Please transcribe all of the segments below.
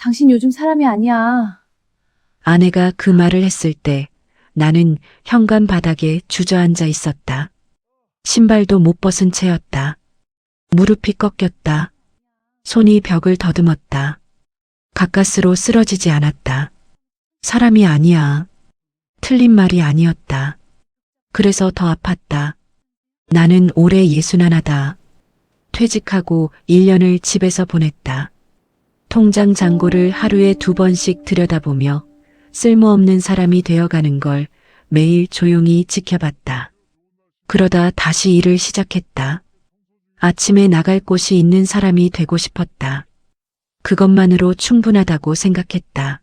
당신 요즘 사람이 아니야. 아내가 그 말을 했을 때 나는 현관 바닥에 주저앉아 있었다. 신발도 못 벗은 채였다. 무릎이 꺾였다. 손이 벽을 더듬었다. 가까스로 쓰러지지 않았다. 사람이 아니야. 틀린 말이 아니었다. 그래서 더 아팠다. 나는 올해 61다. 퇴직하고 1년을 집에서 보냈다. 통장 잔고를 하루에 2번씩 들여다보며 쓸모없는 사람이 되어가는 걸 매일 조용히 지켜봤다. 그러다 다시 일을 시작했다. 아침에 나갈 곳이 있는 사람이 되고 싶었다. 그것만으로 충분하다고 생각했다.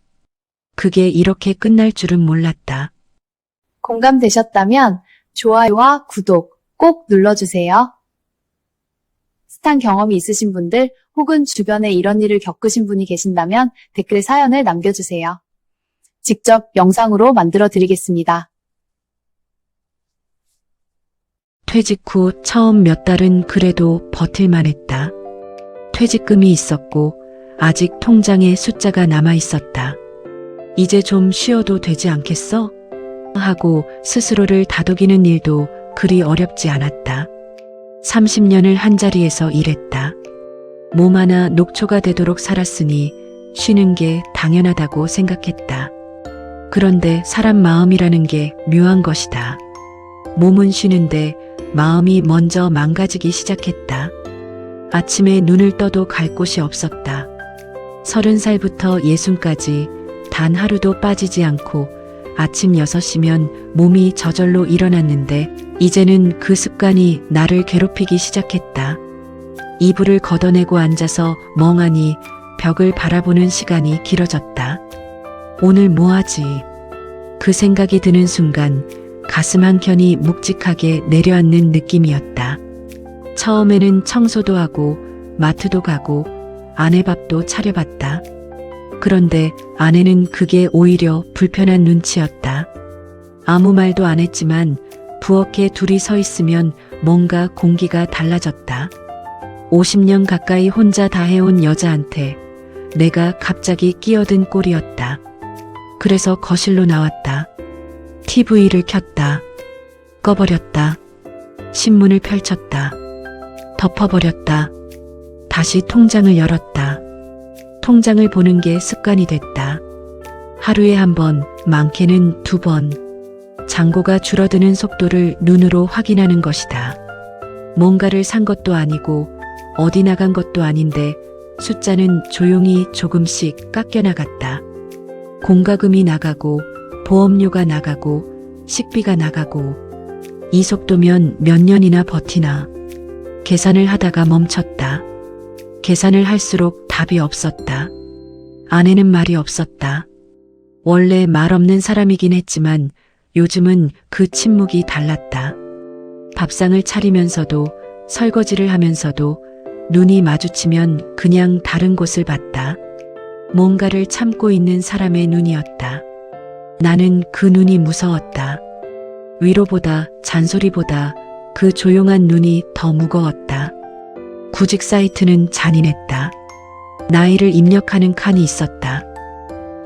그게 이렇게 끝날 줄은 몰랐다. 공감되셨다면 좋아요와 구독 꼭 눌러주세요. 스탄 경험이 있으신 분들 혹은 주변에 이런 일을 겪으신 분이 계신다면 댓글에 사연을 남겨주세요. 직접 영상으로 만들어 드리겠습니다. 퇴직 후 처음 몇 달은 그래도 버틸만 했다. 퇴직금이 있었고 아직 통장에 숫자가 남아 있었다. 이제 좀 쉬어도 되지 않겠어? 하고 스스로를 다독이는 일도 그리 어렵지 않았다. 30년을 한자리에서 일했다. 몸 하나 녹초가 되도록 살았으니 쉬는 게 당연하다고 생각했다. 그런데 사람 마음이라는 게 묘한 것이다. 몸은 쉬는데 마음이 먼저 망가지기 시작했다. 아침에 눈을 떠도 갈 곳이 없었다. 30살부터 60까지 단 하루도 빠지지 않고 아침 6시면 몸이 저절로 일어났는데 이제는 그 습관이 나를 괴롭히기 시작했다. 이불을 걷어내고 앉아서 멍하니 벽을 바라보는 시간이 길어졌다. 오늘 뭐 하지? 그 생각이 드는 순간 가슴 한켠이 묵직하게 내려앉는 느낌이었다. 처음에는 청소도 하고 마트도 가고 아내 밥도 차려봤다. 그런데 아내는 그게 오히려 불편한 눈치였다. 아무 말도 안 했지만 부엌에 둘이 서 있으면 뭔가 공기가 달라졌다. 50년 가까이 혼자 다 해온 여자한테 내가 갑자기 끼어든 꼴이었다. 그래서 거실로 나왔다. TV를 켰다. 꺼버렸다. 신문을 펼쳤다. 덮어버렸다. 다시 통장을 열었다. 통장을 보는 게 습관이 됐다. 하루에 1번, 많게는 2번. 잔고가 줄어드는 속도를 눈으로 확인하는 것이다. 뭔가를 산 것도 아니고 어디 나간 것도 아닌데 숫자는 조용히 조금씩 깎여나갔다. 공과금이 나가고 보험료가 나가고 식비가 나가고 이 속도면 몇 년이나 버티나. 계산을 하다가 멈췄다. 계산을 할수록 답이 없었다. 아내는 말이 없었다. 원래 말 없는 사람이긴 했지만 요즘은 그 침묵이 달랐다. 밥상을 차리면서도 설거지를 하면서도 눈이 마주치면 그냥 다른 곳을 봤다. 뭔가를 참고 있는 사람의 눈이었다. 나는 그 눈이 무서웠다. 위로보다 잔소리보다 그 조용한 눈이 더 무거웠다. 구직 사이트는 잔인했다. 나이를 입력하는 칸이 있었다.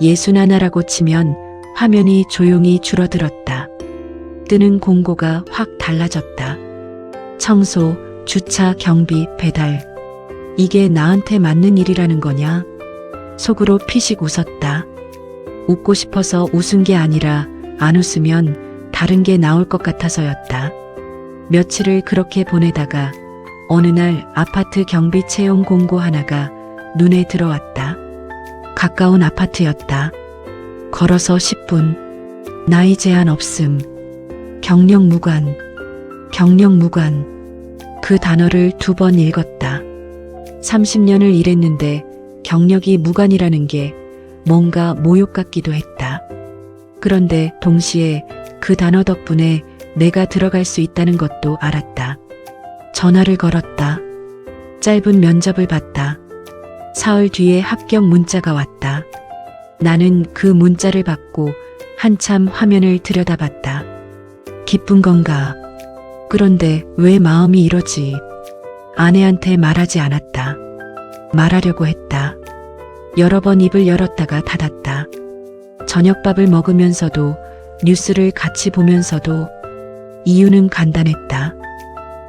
61라고 치면 화면이 조용히 줄어들었다. 뜨는 공고가 확 달라졌다. 청소, 주차, 경비, 배달. 이게 나한테 맞는 일이라는 거냐? 속으로 피식 웃었다. 웃고 싶어서 웃은 게 아니라 안 웃으면 다른 게 나올 것 같아서였다. 며칠을 그렇게 보내다가 어느 날 아파트 경비 채용 공고 하나가 눈에 들어왔다. 가까운 아파트였다. 걸어서 10분. 나이 제한 없음. 경력 무관. 경력 무관. 그 단어를 2번 읽었다. 30년을 일했는데 경력이 무관이라는 게 뭔가 모욕 같기도 했다. 그런데 동시에 그 단어 덕분에 내가 들어갈 수 있다는 것도 알았다. 전화를 걸었다. 짧은 면접을 봤다. 사흘 뒤에 합격 문자가 왔다. 나는 그 문자를 받고 한참 화면을 들여다봤다. 기쁜 건가? 그런데 왜 마음이 이러지? 아내한테 말하지 않았다. 말하려고 했다. 여러 번 입을 열었다가 닫았다. 저녁밥을 먹으면서도 뉴스를 같이 보면서도 이유는 간단했다.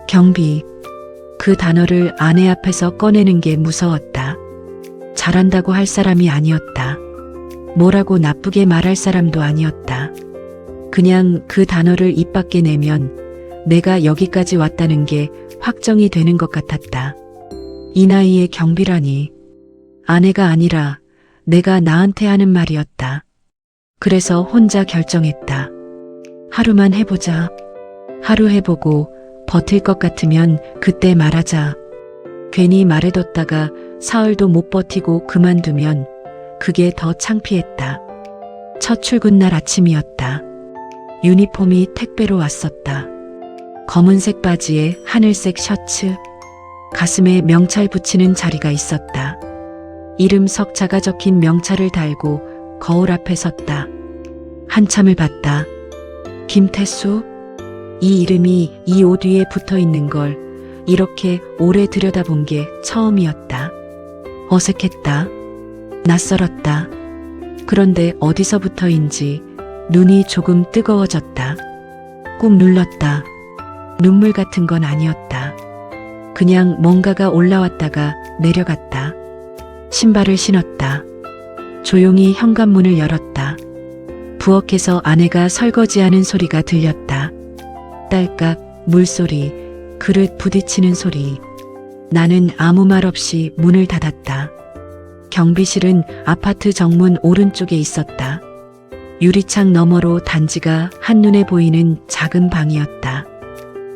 경비. 그 단어를 아내 앞에서 꺼내는 게 무서웠다. 잘한다고 할 사람이 아니었다. 뭐라고 나쁘게 말할 사람도 아니었다. 그냥 그 단어를 입 밖에 내면 내가 여기까지 왔다는 게 확정이 되는 것 같았다. 이 나이에 경비라니. 아내가 아니라 내가 나한테 하는 말이었다. 그래서 혼자 결정했다. 하루만 해보자. 하루 해보고 버틸 것 같으면 그때 말하자. 괜히 말해뒀다가 사흘도 못 버티고 그만두면 그게 더 창피했다. 첫 출근날 아침이었다. 유니폼이 택배로 왔었다. 검은색 바지에 하늘색 셔츠, 가슴에 명찰 붙이는 자리가 있었다. 이름 석자가 적힌 명찰을 달고 거울 앞에 섰다. 한참을 봤다. 김태수? 이 이름이 이 옷 위에 붙어 있는 걸 이렇게 오래 들여다본 게 처음이었다. 어색했다. 낯설었다. 그런데 어디서부터인지 눈이 조금 뜨거워졌다. 꾹 눌렀다. 눈물 같은 건 아니었다. 그냥 뭔가가 올라왔다가 내려갔다. 신발을 신었다. 조용히 현관문을 열었다. 부엌에서 아내가 설거지하는 소리가 들렸다. 딸깍, 물소리, 그릇 부딪히는 소리. 나는 아무 말 없이 문을 닫았다. 경비실은 아파트 정문 오른쪽에 있었다. 유리창 너머로 단지가 한눈에 보이는 작은 방이었다.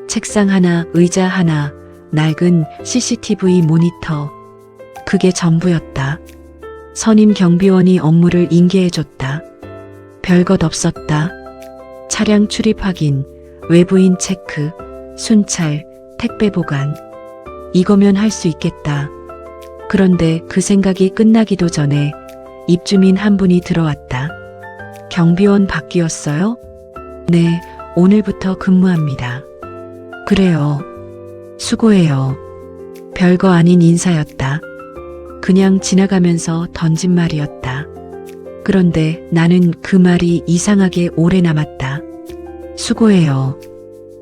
책상 하나, 의자 하나, 낡은 CCTV 모니터. 그게 전부였다. 선임 경비원이 업무를 인계해줬다. 별것 없었다. 차량 출입 확인, 외부인 체크, 순찰, 택배 보관. 이거면 할 수 있겠다. 그런데 그 생각이 끝나기도 전에 입주민 한 분이 들어왔다. 경비원 바뀌었어요? 네, 오늘부터 근무합니다. 그래요. 수고해요. 별거 아닌 인사였다. 그냥 지나가면서 던진 말이었다. 그런데 나는 그 말이 이상하게 오래 남았다. 수고해요.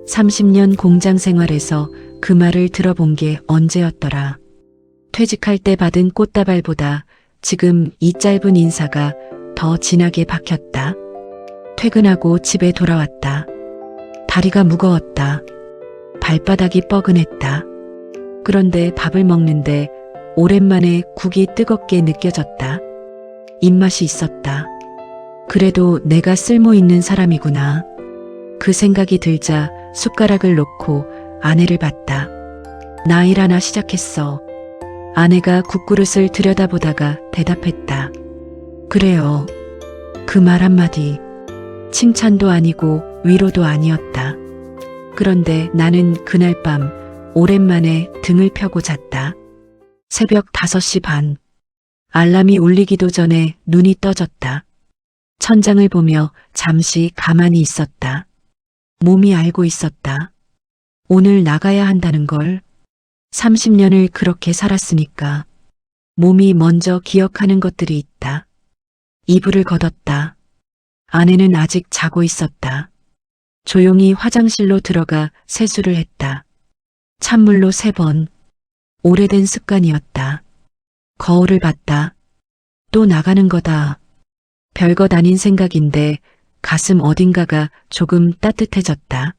30년 공장 생활에서 그 말을 들어본 게 언제였더라. 퇴직할 때 받은 꽃다발보다 지금 이 짧은 인사가 더 진하게 박혔다. 퇴근하고 집에 돌아왔다. 다리가 무거웠다. 발바닥이 뻐근했다. 그런데 밥을 먹는데 오랜만에 국이 뜨겁게 느껴졌다. 입맛이 있었다. 그래도 내가 쓸모 있는 사람이구나. 그 생각이 들자 숟가락을 놓고 아내를 봤다. 나 일 하나 시작했어. 아내가 국그릇을 들여다보다가 대답했다. 그래요. 그 말 한마디. 칭찬도 아니고 위로도 아니었다. 그런데 나는 그날 밤 오랜만에 등을 펴고 잤다. 새벽 5시 반. 알람이 울리기도 전에 눈이 떠졌다. 천장을 보며 잠시 가만히 있었다. 몸이 알고 있었다. 오늘 나가야 한다는 걸. 30년을 그렇게 살았으니까 몸이 먼저 기억하는 것들이 있다. 이불을 걷었다. 아내는 아직 자고 있었다. 조용히 화장실로 들어가 세수를 했다. 찬물로 3번. 오래된 습관이었다. 거울을 봤다. 또 나가는 거다. 별것 아닌 생각인데 가슴 어딘가가 조금 따뜻해졌다.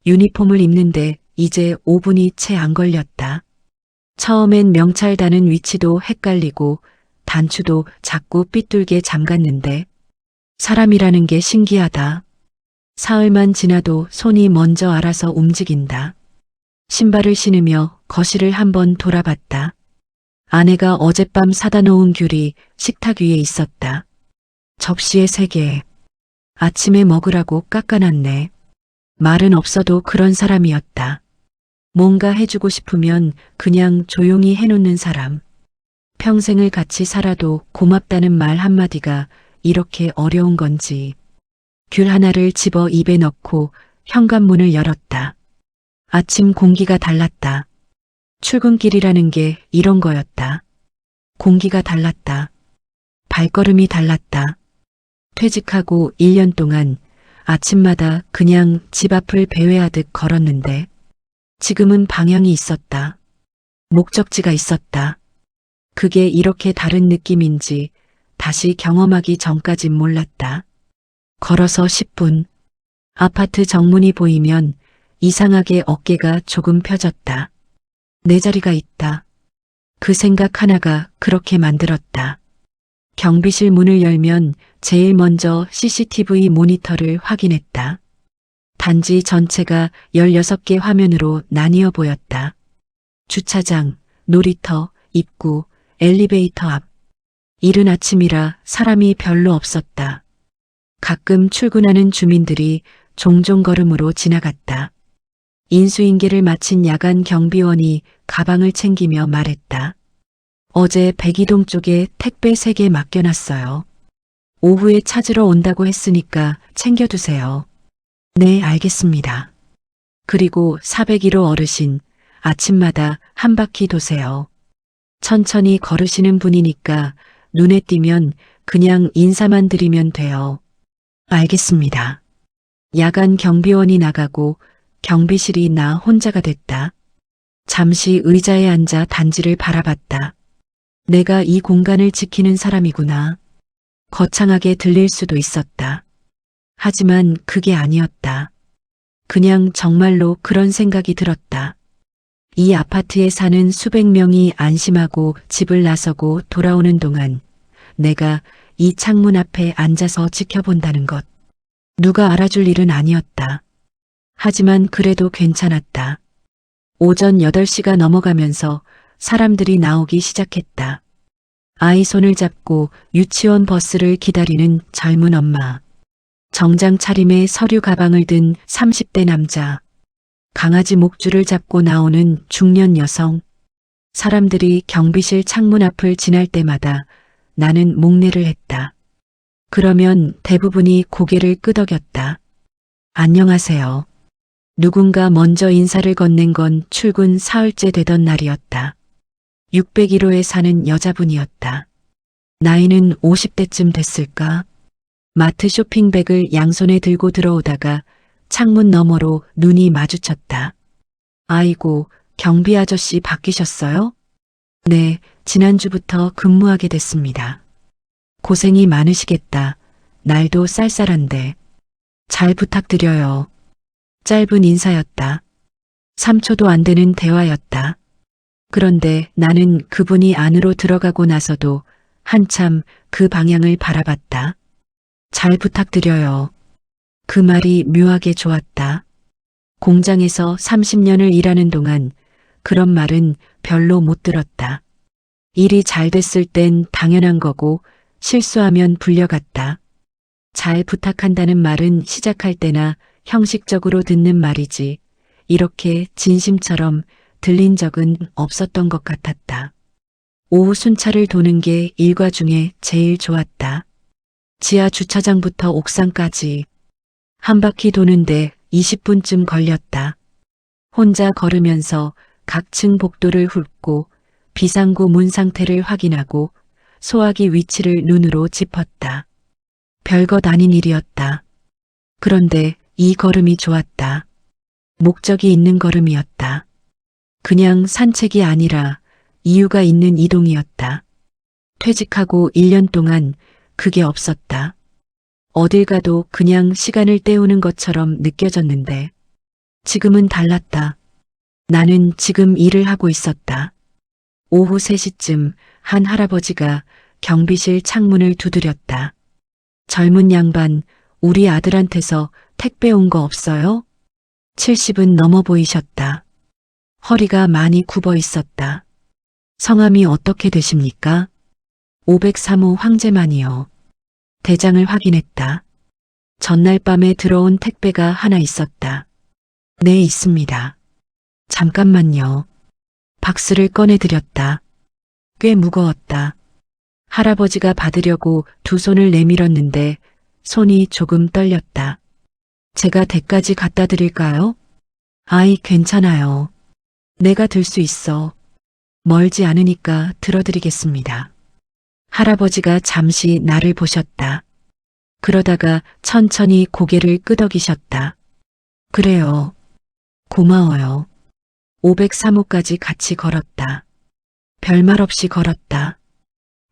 유니폼을 입는데 이제 5분이 채 안 걸렸다. 처음엔 명찰 다는 위치도 헷갈리고 단추도 자꾸 삐뚤게 잠갔는데 사람이라는 게 신기하다. 사흘만 지나도 손이 먼저 알아서 움직인다. 신발을 신으며 거실을 한번 돌아봤다. 아내가 어젯밤 사다 놓은 귤이 식탁 위에 있었다. 접시에 3개. 아침에 먹으라고 깎아놨네. 말은 없어도 그런 사람이었다. 뭔가 해주고 싶으면 그냥 조용히 해놓는 사람. 평생을 같이 살아도 고맙다는 말 한마디가 이렇게 어려운 건지. 귤 하나를 집어 입에 넣고 현관문을 열었다. 아침 공기가 달랐다. 출근길이라는 게 이런 거였다. 공기가 달랐다. 발걸음이 달랐다. 퇴직하고 1년 동안 아침마다 그냥 집 앞을 배회하듯 걸었는데 지금은 방향이 있었다. 목적지가 있었다. 그게 이렇게 다른 느낌인지 다시 경험하기 전까진 몰랐다. 걸어서 10분. 아파트 정문이 보이면 이상하게 어깨가 조금 펴졌다. 내 자리가 있다. 그 생각 하나가 그렇게 만들었다. 경비실 문을 열면 제일 먼저 CCTV 모니터를 확인했다. 단지 전체가 16개 화면으로 나뉘어 보였다. 주차장, 놀이터, 입구, 엘리베이터 앞. 이른 아침이라 사람이 별로 없었다. 가끔 출근하는 주민들이 종종 걸음으로 지나갔다. 인수인계를 마친 야간 경비원이 가방을 챙기며 말했다. 어제 백이동 쪽에 택배 3개 맡겨놨어요. 오후에 찾으러 온다고 했으니까 챙겨두세요. 네, 알겠습니다. 그리고 401호 어르신, 아침마다 한 바퀴 도세요. 천천히 걸으시는 분이니까 눈에 띄면 그냥 인사만 드리면 돼요. 알겠습니다. 야간 경비원이 나가고 경비실이 나 혼자가 됐다. 잠시 의자에 앉아 단지를 바라봤다. 내가 이 공간을 지키는 사람이구나. 거창하게 들릴 수도 있었다. 하지만 그게 아니었다. 그냥 정말로 그런 생각이 들었다. 이 아파트에 사는 수백 명이 안심하고 집을 나서고 돌아오는 동안 내가 이 창문 앞에 앉아서 지켜본다는 것. 누가 알아줄 일은 아니었다. 하지만 그래도 괜찮았다. 오전 8시가 넘어가면서 사람들이 나오기 시작했다. 아이 손을 잡고 유치원 버스를 기다리는 젊은 엄마. 정장 차림에 서류 가방을 든 30대 남자. 강아지 목줄을 잡고 나오는 중년 여성. 사람들이 경비실 창문 앞을 지날 때마다 나는 목례를 했다. 그러면 대부분이 고개를 끄덕였다. 안녕하세요. 누군가 먼저 인사를 건넨 건 출근 사흘째 되던 날이었다. 601호에 사는 여자분이었다. 나이는 50대쯤 됐을까? 마트 쇼핑백을 양손에 들고 들어오다가 창문 너머로 눈이 마주쳤다. 아이고, 경비 아저씨 바뀌셨어요? 네, 지난주부터 근무하게 됐습니다. 고생이 많으시겠다. 날도 쌀쌀한데. 잘 부탁드려요. 짧은 인사였다. 3초도 안 되는 대화였다. 그런데 나는 그분이 안으로 들어가고 나서도 한참 그 방향을 바라봤다. 잘 부탁드려요. 그 말이 묘하게 좋았다. 공장에서 30년을 일하는 동안 그런 말은 별로 못 들었다. 일이 잘 됐을 땐 당연한 거고 실수하면 불려갔다. 잘 부탁한다는 말은 시작할 때나 형식적으로 듣는 말이지 이렇게 진심처럼 들린 적은 없었던 것 같았다. 오후 순찰을 도는 게 일과 중에 제일 좋았다. 지하 주차장부터 옥상까지 한 바퀴 도는데 20분쯤 걸렸다. 혼자 걸으면서 각 층 복도를 훑고 비상구 문 상태를 확인하고 소화기 위치를 눈으로 짚었다. 별것 아닌 일이었다. 그런데 이 걸음이 좋았다. 목적이 있는 걸음이었다. 그냥 산책이 아니라 이유가 있는 이동이었다. 퇴직하고 1년 동안 그게 없었다. 어딜 가도 그냥 시간을 때우는 것처럼 느껴졌는데 지금은 달랐다. 나는 지금 일을 하고 있었다. 오후 3시쯤 한 할아버지가 경비실 창문을 두드렸다. 젊은 양반, 우리 아들한테서 택배 온 거 없어요? 70은 넘어 보이셨다. 허리가 많이 굽어 있었다. 성함이 어떻게 되십니까? 503호 황제만이요. 대장을 확인했다. 전날 밤에 들어온 택배가 하나 있었다. 네, 있습니다. 잠깐만요. 박스를 꺼내드렸다. 꽤 무거웠다. 할아버지가 받으려고 두 손을 내밀었는데 손이 조금 떨렸다. 제가 댁까지 갖다 드릴까요? 아이, 괜찮아요. 내가 들 수 있어. 멀지 않으니까 들어드리겠습니다. 할아버지가 잠시 나를 보셨다. 그러다가 천천히 고개를 끄덕이셨다. 그래요. 고마워요. 503호까지 같이 걸었다. 별말 없이 걸었다.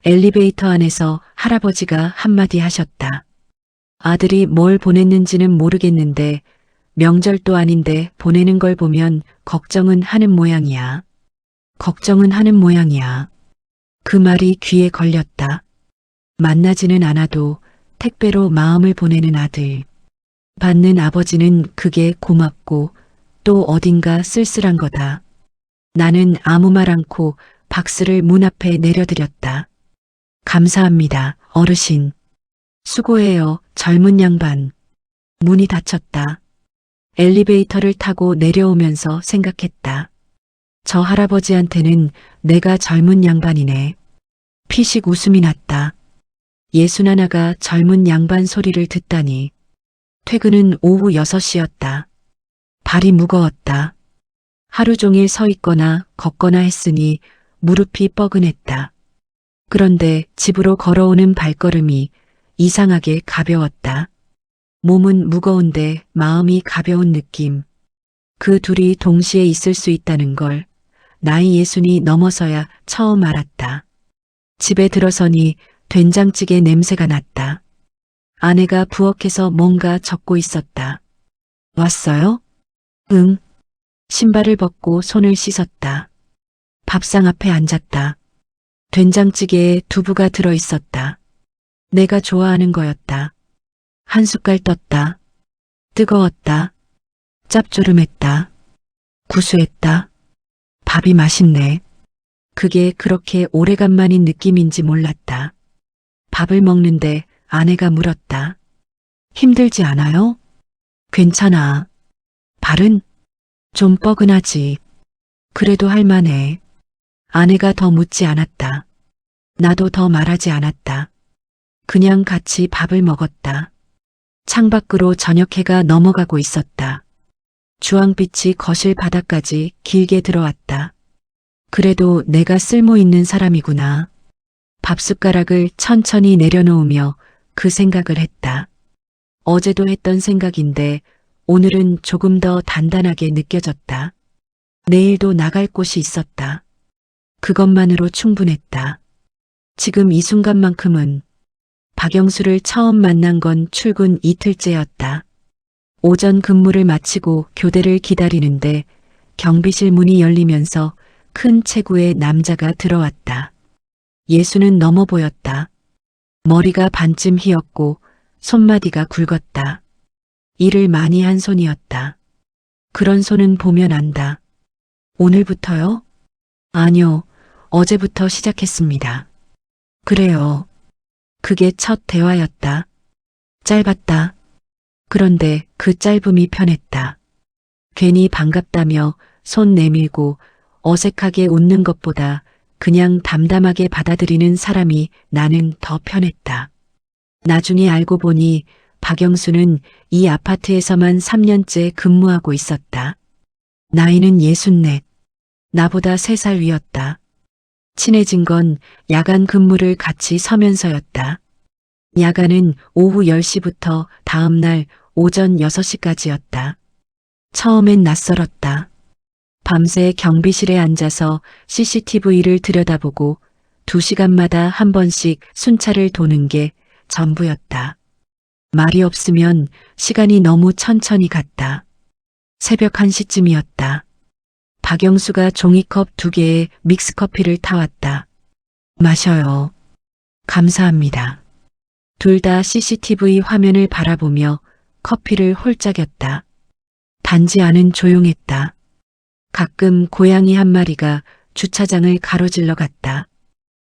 엘리베이터 안에서 할아버지가 한마디 하셨다. 아들이 뭘 보냈는지는 모르겠는데 명절도 아닌데 보내는 걸 보면 걱정은 하는 모양이야. 걱정은 하는 모양이야. 그 말이 귀에 걸렸다. 만나지는 않아도 택배로 마음을 보내는 아들. 받는 아버지는 그게 고맙고 또 어딘가 쓸쓸한 거다. 나는 아무 말 않고 박스를 문 앞에 내려드렸다. 감사합니다, 어르신. 수고해요, 젊은 양반. 문이 닫혔다. 엘리베이터를 타고 내려오면서 생각했다. 저 할아버지한테는 내가 젊은 양반이네. 피식 웃음이 났다. 61가 젊은 양반 소리를 듣다니. 퇴근은 오후 6시였다. 발이 무거웠다. 하루 종일 서 있거나 걷거나 했으니 무릎이 뻐근했다. 그런데 집으로 걸어오는 발걸음이 이상하게 가벼웠다. 몸은 무거운데 마음이 가벼운 느낌. 그 둘이 동시에 있을 수 있다는 걸 나이 60이 넘어서야 처음 알았다. 집에 들어서니 된장찌개 냄새가 났다. 아내가 부엌에서 뭔가 적고 있었다. 왔어요? 응. 신발을 벗고 손을 씻었다. 밥상 앞에 앉았다. 된장찌개에 두부가 들어 있었다. 내가 좋아하는 거였다. 한 숟갈 떴다. 뜨거웠다. 짭조름했다. 구수했다. 밥이 맛있네. 그게 그렇게 오래간만인 느낌인지 몰랐다. 밥을 먹는데 아내가 물었다. 힘들지 않아요? 괜찮아. 발은 좀 뻐근하지. 그래도 할만해. 아내가 더 묻지 않았다. 나도 더 말하지 않았다. 그냥 같이 밥을 먹었다. 창밖으로 저녁해가 넘어가고 있었다. 주황빛이 거실 바닥까지 길게 들어왔다. 그래도 내가 쓸모 있는 사람이구나. 밥숟가락을 천천히 내려놓으며 그 생각을 했다. 어제도 했던 생각인데 오늘은 조금 더 단단하게 느껴졌다. 내일도 나갈 곳이 있었다. 그것만으로 충분했다. 지금 이 순간만큼은 박영수를 처음 만난 건 출근 이틀째였다. 오전 근무를 마치고 교대를 기다리는데 경비실 문이 열리면서 큰 체구의 남자가 들어왔다. 60는 넘어 보였다. 머리가 반쯤 휘었고 손마디가 굵었다. 일을 많이 한 손이었다. 그런 손은 보면 안다. 오늘부터요? 아니요, 어제부터 시작했습니다. 그래요. 그게 첫 대화였다. 짧았다. 그런데 그 짧음이 편했다. 괜히 반갑다며 손 내밀고 어색하게 웃는 것보다 그냥 담담하게 받아들이는 사람이 나는 더 편했다. 나중에 알고 보니 박영수는 이 아파트에서만 3년째 근무하고 있었다. 나이는 64. 나보다 3살 위였다. 친해진 건 야간 근무를 같이 서면서였다. 야간은 오후 10시부터 다음날 오전 6시까지였다. 처음엔 낯설었다. 밤새 경비실에 앉아서 CCTV를 들여다보고 2시간마다 한 번씩 순찰을 도는 게 전부였다. 말이 없으면 시간이 너무 천천히 갔다. 새벽 1시쯤이었다. 박영수가 종이컵 2개에 믹스커피를 타왔다. 마셔요. 감사합니다. 둘 다 CCTV 화면을 바라보며 커피를 홀짝였다. 단지 안은 조용했다. 가끔 고양이 한 마리가 주차장을 가로질러 갔다.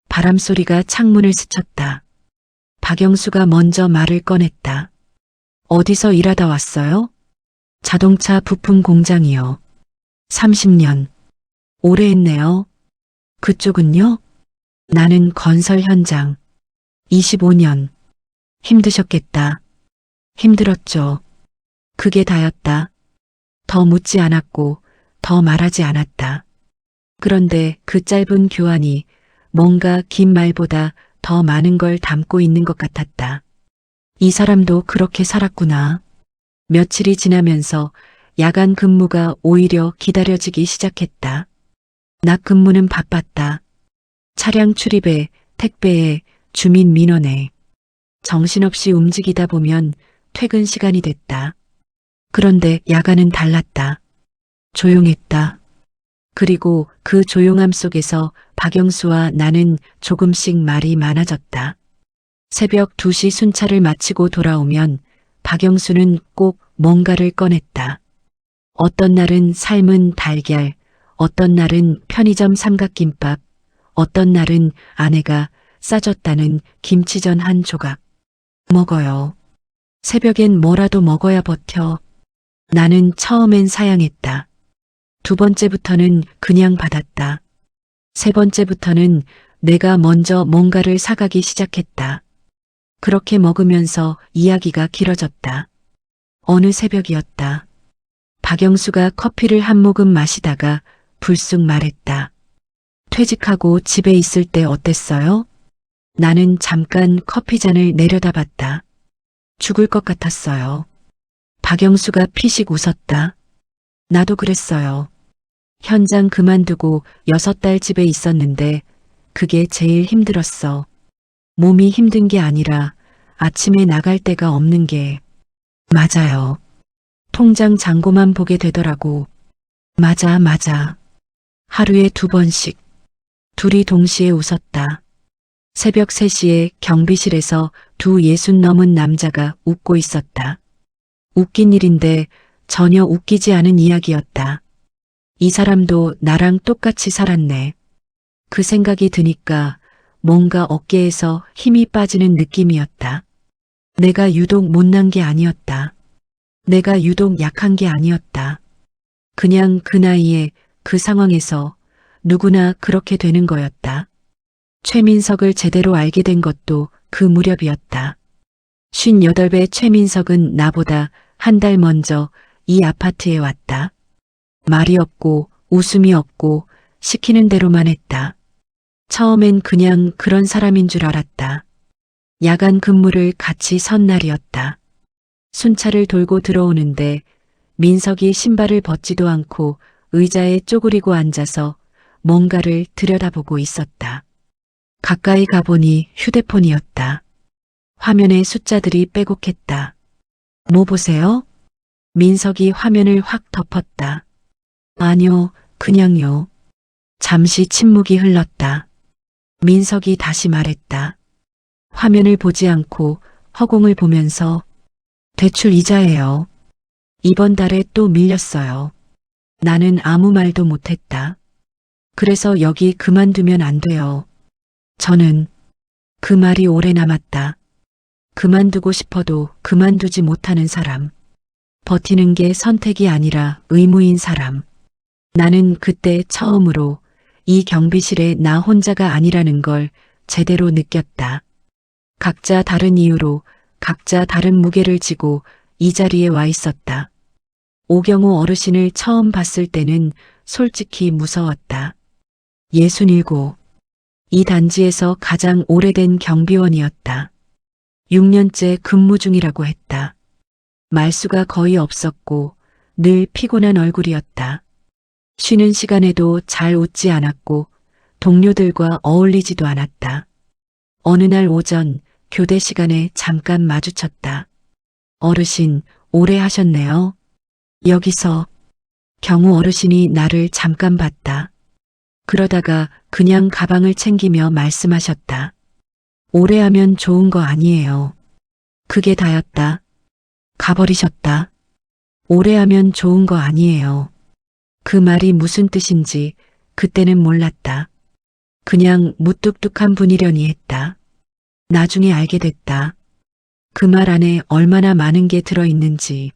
바람소리가 창문을 스쳤다. 박영수가 먼저 말을 꺼냈다. 어디서 일하다 왔어요? 자동차 부품 공장이요. 30년. 오래 했네요. 그쪽은요? 나는 건설 현장. 25년. 힘드셨겠다. 힘들었죠. 그게 다였다. 더 묻지 않았고 더 말하지 않았다. 그런데 그 짧은 교환이 뭔가 긴 말보다 더 많은 걸 담고 있는 것 같았다. 이 사람도 그렇게 살았구나. 며칠이 지나면서 야간 근무가 오히려 기다려지기 시작했다. 낮 근무는 바빴다. 차량 출입에, 택배에, 주민 민원에. 정신없이 움직이다 보면 퇴근 시간이 됐다. 그런데 야간은 달랐다. 조용했다. 그리고 그 조용함 속에서 박영수와 나는 조금씩 말이 많아졌다. 새벽 2시 순찰을 마치고 돌아오면 박영수는 꼭 뭔가를 꺼냈다. 어떤 날은 삶은 달걀, 어떤 날은 편의점 삼각김밥, 어떤 날은 아내가 싸줬다는 김치전 한 조각. 먹어요. 새벽엔 뭐라도 먹어야 버텨. 나는 처음엔 사양했다. 두 번째부터는 그냥 받았다. 세 번째부터는 내가 먼저 뭔가를 사가기 시작했다. 그렇게 먹으면서 이야기가 길어졌다. 어느 새벽이었다. 박영수가 커피를 한 모금 마시다가 불쑥 말했다. 퇴직하고 집에 있을 때 어땠어요? 나는 잠깐 커피잔을 내려다봤다. 죽을 것 같았어요. 박영수가 피식 웃었다. 나도 그랬어요. 현장 그만두고 6달 집에 있었는데 그게 제일 힘들었어. 몸이 힘든 게 아니라 아침에 나갈 데가 없는 게. 맞아요. 통장 잔고만 보게 되더라고. 맞아. 하루에 2번씩. 둘이 동시에 웃었다. 새벽 3시에 경비실에서 두 60 넘은 남자가 웃고 있었다. 웃긴 일인데 전혀 웃기지 않은 이야기였다. 이 사람도 나랑 똑같이 살았네. 그 생각이 드니까 뭔가 어깨에서 힘이 빠지는 느낌이었다. 내가 유독 못난 게 아니었다. 내가 유독 약한 게 아니었다. 그냥 그 나이에 그 상황에서 누구나 그렇게 되는 거였다. 최민석을 제대로 알게 된 것도 그 무렵이었다. 58배 최민석은 나보다 한 달 먼저 이 아파트에 왔다. 말이 없고 웃음이 없고 시키는 대로만 했다. 처음엔 그냥 그런 사람인 줄 알았다. 야간 근무를 같이 선 날이었다. 순찰을 돌고 들어오는데 민석이 신발을 벗지도 않고 의자에 쪼그리고 앉아서 뭔가를 들여다보고 있었다. 가까이 가보니 휴대폰이었다. 화면에 숫자들이 빼곡했다. 뭐 보세요? 민석이 화면을 확 덮었다. 아니요, 그냥요. 잠시 침묵이 흘렀다. 민석이 다시 말했다. 화면을 보지 않고 허공을 보면서 대출 이자예요. 이번 달에 또 밀렸어요. 나는 아무 말도 못했다. 그래서 여기 그만두면 안 돼요. 저는 그 말이 오래 남았다. 그만두고 싶어도 그만두지 못하는 사람. 버티는 게 선택이 아니라 의무인 사람. 나는 그때 처음으로 이 경비실에 나 혼자가 아니라는 걸 제대로 느꼈다. 각자 다른 이유로 각자 다른 무게를 지고 이 자리에 와 있었다. 오경호 어르신을 처음 봤을 때는 솔직히 무서웠다. 67. 이 단지에서 가장 오래된 경비원이었다. 6년째 근무 중이라고 했다. 말수가 거의 없었고 늘 피곤한 얼굴이었다. 쉬는 시간에도 잘 웃지 않았고 동료들과 어울리지도 않았다. 어느 날 오전 교대 시간에 잠깐 마주쳤다. 어르신, 오래 하셨네요. 여기서 경우 어르신이 나를 잠깐 봤다. 그러다가 그냥 가방을 챙기며 말씀하셨다. 오래 하면 좋은 거 아니에요. 그게 다였다. 가버리셨다. 오래 하면 좋은 거 아니에요. 그 말이 무슨 뜻인지 그때는 몰랐다. 그냥 무뚝뚝한 분이려니 했다. 나중에 알게 됐다. 그 말 안에 얼마나 많은 게 들어있는지.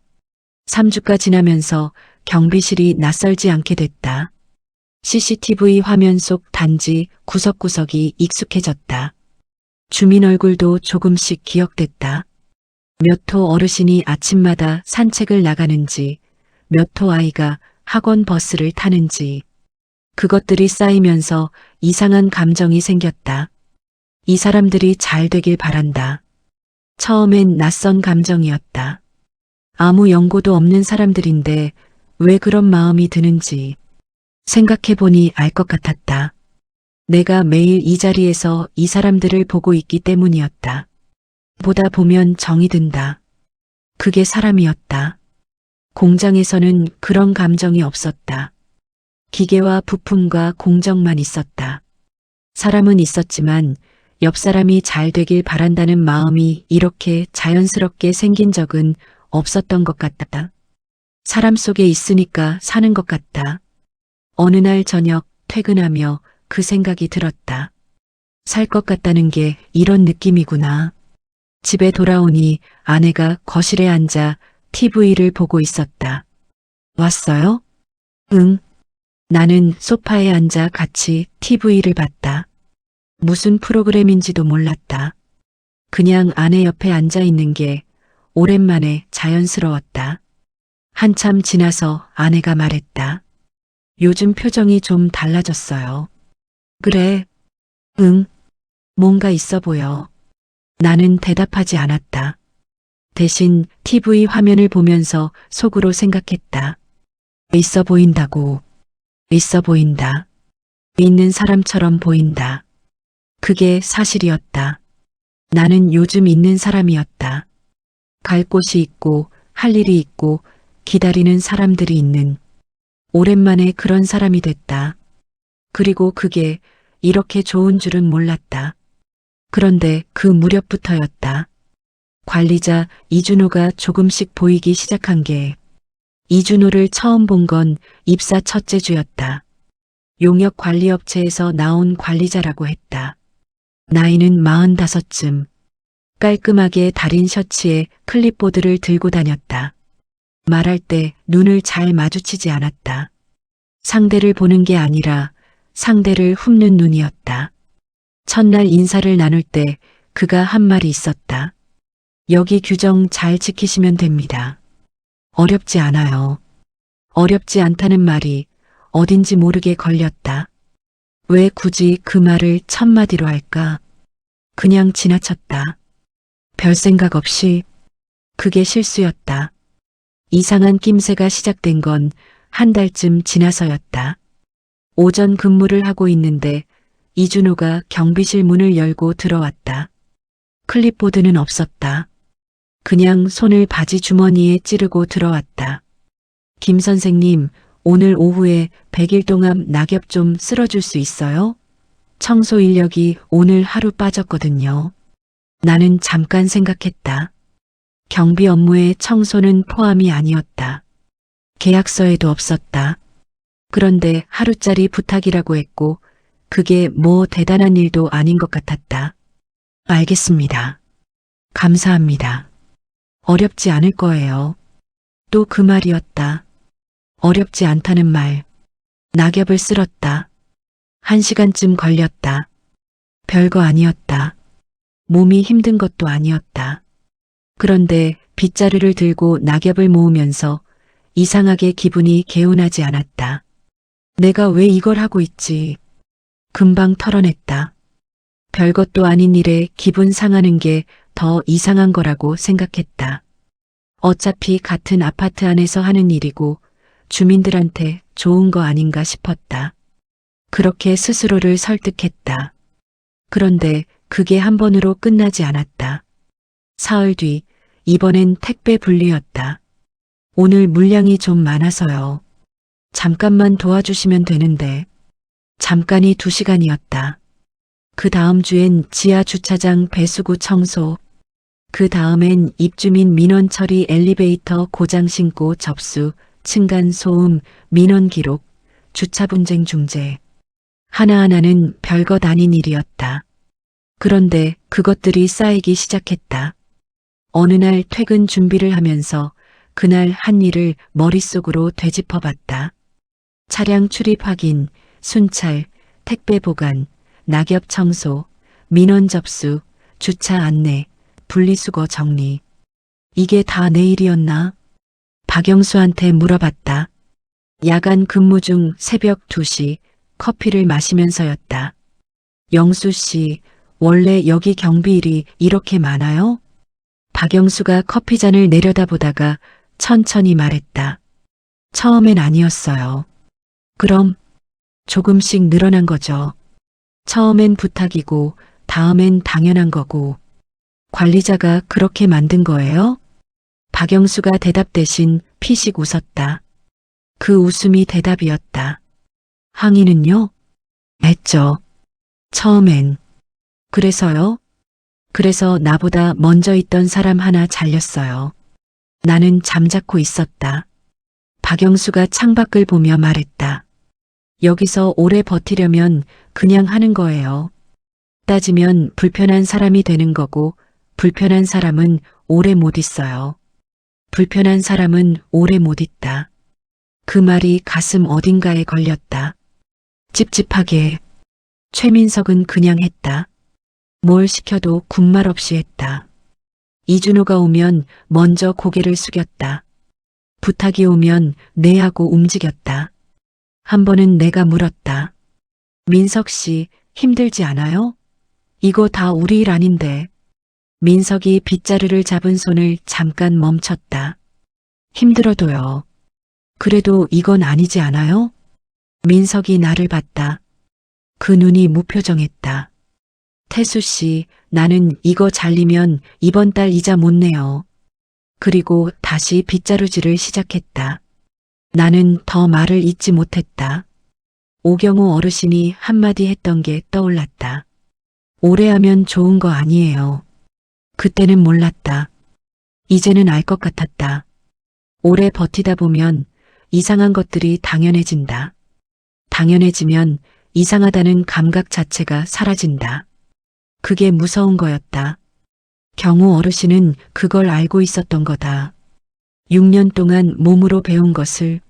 3주가 지나면서 경비실이 낯설지 않게 됐다. CCTV 화면 속 단지 구석구석이 익숙해졌다. 주민 얼굴도 조금씩 기억됐다. 몇 호 어르신이 아침마다 산책을 나가는지, 몇 호 아이가 학원 버스를 타는지. 그것들이 쌓이면서 이상한 감정이 생겼다. 이 사람들이 잘 되길 바란다. 처음엔 낯선 감정이었다. 아무 연고도 없는 사람들인데 왜 그런 마음이 드는지 생각해보니 알 것 같았다. 내가 매일 이 자리에서 이 사람들을 보고 있기 때문이었다. 보다 보면 정이 든다. 그게 사람이었다. 공장에서는 그런 감정이 없었다. 기계와 부품과 공정만 있었다. 사람은 있었지만 옆 사람이 잘 되길 바란다는 마음이 이렇게 자연스럽게 생긴 적은 없었던 것 같다. 사람 속에 있으니까 사는 것 같다. 어느 날 저녁 퇴근하며 그 생각이 들었다. 살 것 같다는 게 이런 느낌이구나. 집에 돌아오니 아내가 거실에 앉아 TV를 보고 있었다. 왔어요? 응. 나는 소파에 앉아 같이 TV를 봤다. 무슨 프로그램인지도 몰랐다. 그냥 아내 옆에 앉아 있는 게 오랜만에 자연스러웠다. 한참 지나서 아내가 말했다. 요즘 표정이 좀 달라졌어요. 그래. 응. 뭔가 있어 보여. 나는 대답하지 않았다. 대신 TV 화면을 보면서 속으로 생각했다. 있어 보인다고. 있어 보인다. 있는 사람처럼 보인다. 그게 사실이었다. 나는 요즘 있는 사람이었다. 갈 곳이 있고 할 일이 있고 기다리는 사람들이 있는 오랜만에 그런 사람이 됐다. 그리고 그게 이렇게 좋은 줄은 몰랐다. 그런데 그 무렵부터였다. 관리자 이준호가 조금씩 보이기 시작한 게 이준호를 처음 본 건 입사 첫째 주였다. 용역 관리업체에서 나온 관리자라고 했다. 나이는 45쯤. 깔끔하게 다린 셔츠에 클립보드를 들고 다녔다. 말할 때 눈을 잘 마주치지 않았다. 상대를 보는 게 아니라 상대를 훑는 눈이었다. 첫날 인사를 나눌 때 그가 한 말이 있었다. 여기 규정 잘 지키시면 됩니다. 어렵지 않아요. 어렵지 않다는 말이 어딘지 모르게 걸렸다. 왜 굳이 그 말을 첫마디로 할까? 그냥 지나쳤다. 별 생각 없이. 그게 실수였다. 이상한 낌새가 시작된 건 한 달쯤 지나서였다. 오전 근무를 하고 있는데 이준호가 경비실 문을 열고 들어왔다. 클립보드는 없었다. 그냥 손을 바지 주머니에 찌르고 들어왔다. 김 선생님, 오늘 오후에 100일 동안 낙엽 좀 쓸어줄 수 있어요? 청소 인력이 오늘 하루 빠졌거든요. 나는 잠깐 생각했다. 경비 업무에 청소는 포함이 아니었다. 계약서에도 없었다. 그런데 하루짜리 부탁이라고 했고 그게 뭐 대단한 일도 아닌 것 같았다. 알겠습니다. 감사합니다. 어렵지 않을 거예요. 또 그 말이었다. 어렵지 않다는 말. 낙엽을 쓸었다. 1시간쯤 걸렸다. 별거 아니었다. 몸이 힘든 것도 아니었다. 그런데 빗자루를 들고 낙엽을 모으면서 이상하게 기분이 개운하지 않았다. 내가 왜 이걸 하고 있지? 금방 털어냈다. 별것도 아닌 일에 기분 상하는 게 더 이상한 거라고 생각했다. 어차피 같은 아파트 안에서 하는 일이고 주민들한테 좋은 거 아닌가 싶었다. 그렇게 스스로를 설득했다. 그런데 그게 한 번으로 끝나지 않았다. 사흘 뒤, 이번엔 택배 분리였다. 오늘 물량이 좀 많아서요. 잠깐만 도와주시면 되는데. 잠깐이 2시간이었다. 그 다음 주엔 지하 주차장 배수구 청소. 그 다음엔 입주민 민원 처리 엘리베이터 고장 신고 접수, 층간 소음, 민원 기록, 주차 분쟁 중재. 하나하나는 별것 아닌 일이었다. 그런데 그것들이 쌓이기 시작했다. 어느 날 퇴근 준비를 하면서 그날 한 일을 머릿속으로 되짚어봤다. 차량 출입 확인, 순찰, 택배 보관, 낙엽 청소, 민원 접수, 주차 안내, 분리수거 정리. 이게 다 내 일이었나? 박영수한테 물어봤다. 야간 근무 중 새벽 2시 커피를 마시면서였다. 영수 씨, 원래 여기 경비일이 이렇게 많아요? 박영수가 커피잔을 내려다보다가 천천히 말했다. 처음엔 아니었어요. 그럼 조금씩 늘어난 거죠. 처음엔 부탁이고 다음엔 당연한 거고. 관리자가 그렇게 만든 거예요? 박영수가 대답 대신 피식 웃었다. 그 웃음이 대답이었다. 항의는요? 했죠. 처음엔. 그래서요? 그래서 나보다 먼저 있던 사람 하나 잘렸어요. 나는 잠자코 있었다. 박영수가 창밖을 보며 말했다. 여기서 오래 버티려면 그냥 하는 거예요. 따지면 불편한 사람이 되는 거고 불편한 사람은 오래 못 있어요. 불편한 사람은 오래 못 있다. 그 말이 가슴 어딘가에 걸렸다. 찝찝하게. 최민석은 그냥 했다. 뭘 시켜도 군말 없이 했다. 이준호가 오면 먼저 고개를 숙였다. 부탁이 오면 네 하고 움직였다. 한 번은 내가 물었다. 민석 씨 힘들지 않아요? 이거 다 우리 일 아닌데. 민석이 빗자루를 잡은 손을 잠깐 멈췄다. 힘들어도요. 그래도 이건 아니지 않아요? 민석이 나를 봤다. 그 눈이 무표정했다. 태수 씨, 나는 이거 잘리면 이번 달 이자 못 내요. 그리고 다시 빗자루질을 시작했다. 나는 더 말을 잇지 못했다. 오경호 어르신이 한마디 했던 게 떠올랐다. 오래 하면 좋은 거 아니에요. 그때는 몰랐다. 이제는 알 것 같았다. 오래 버티다 보면 이상한 것들이 당연해진다. 당연해지면 이상하다는 감각 자체가 사라진다. 그게 무서운 거였다. 경호 어르신은 그걸 알고 있었던 거다. 6년 동안 몸으로 배운 것을.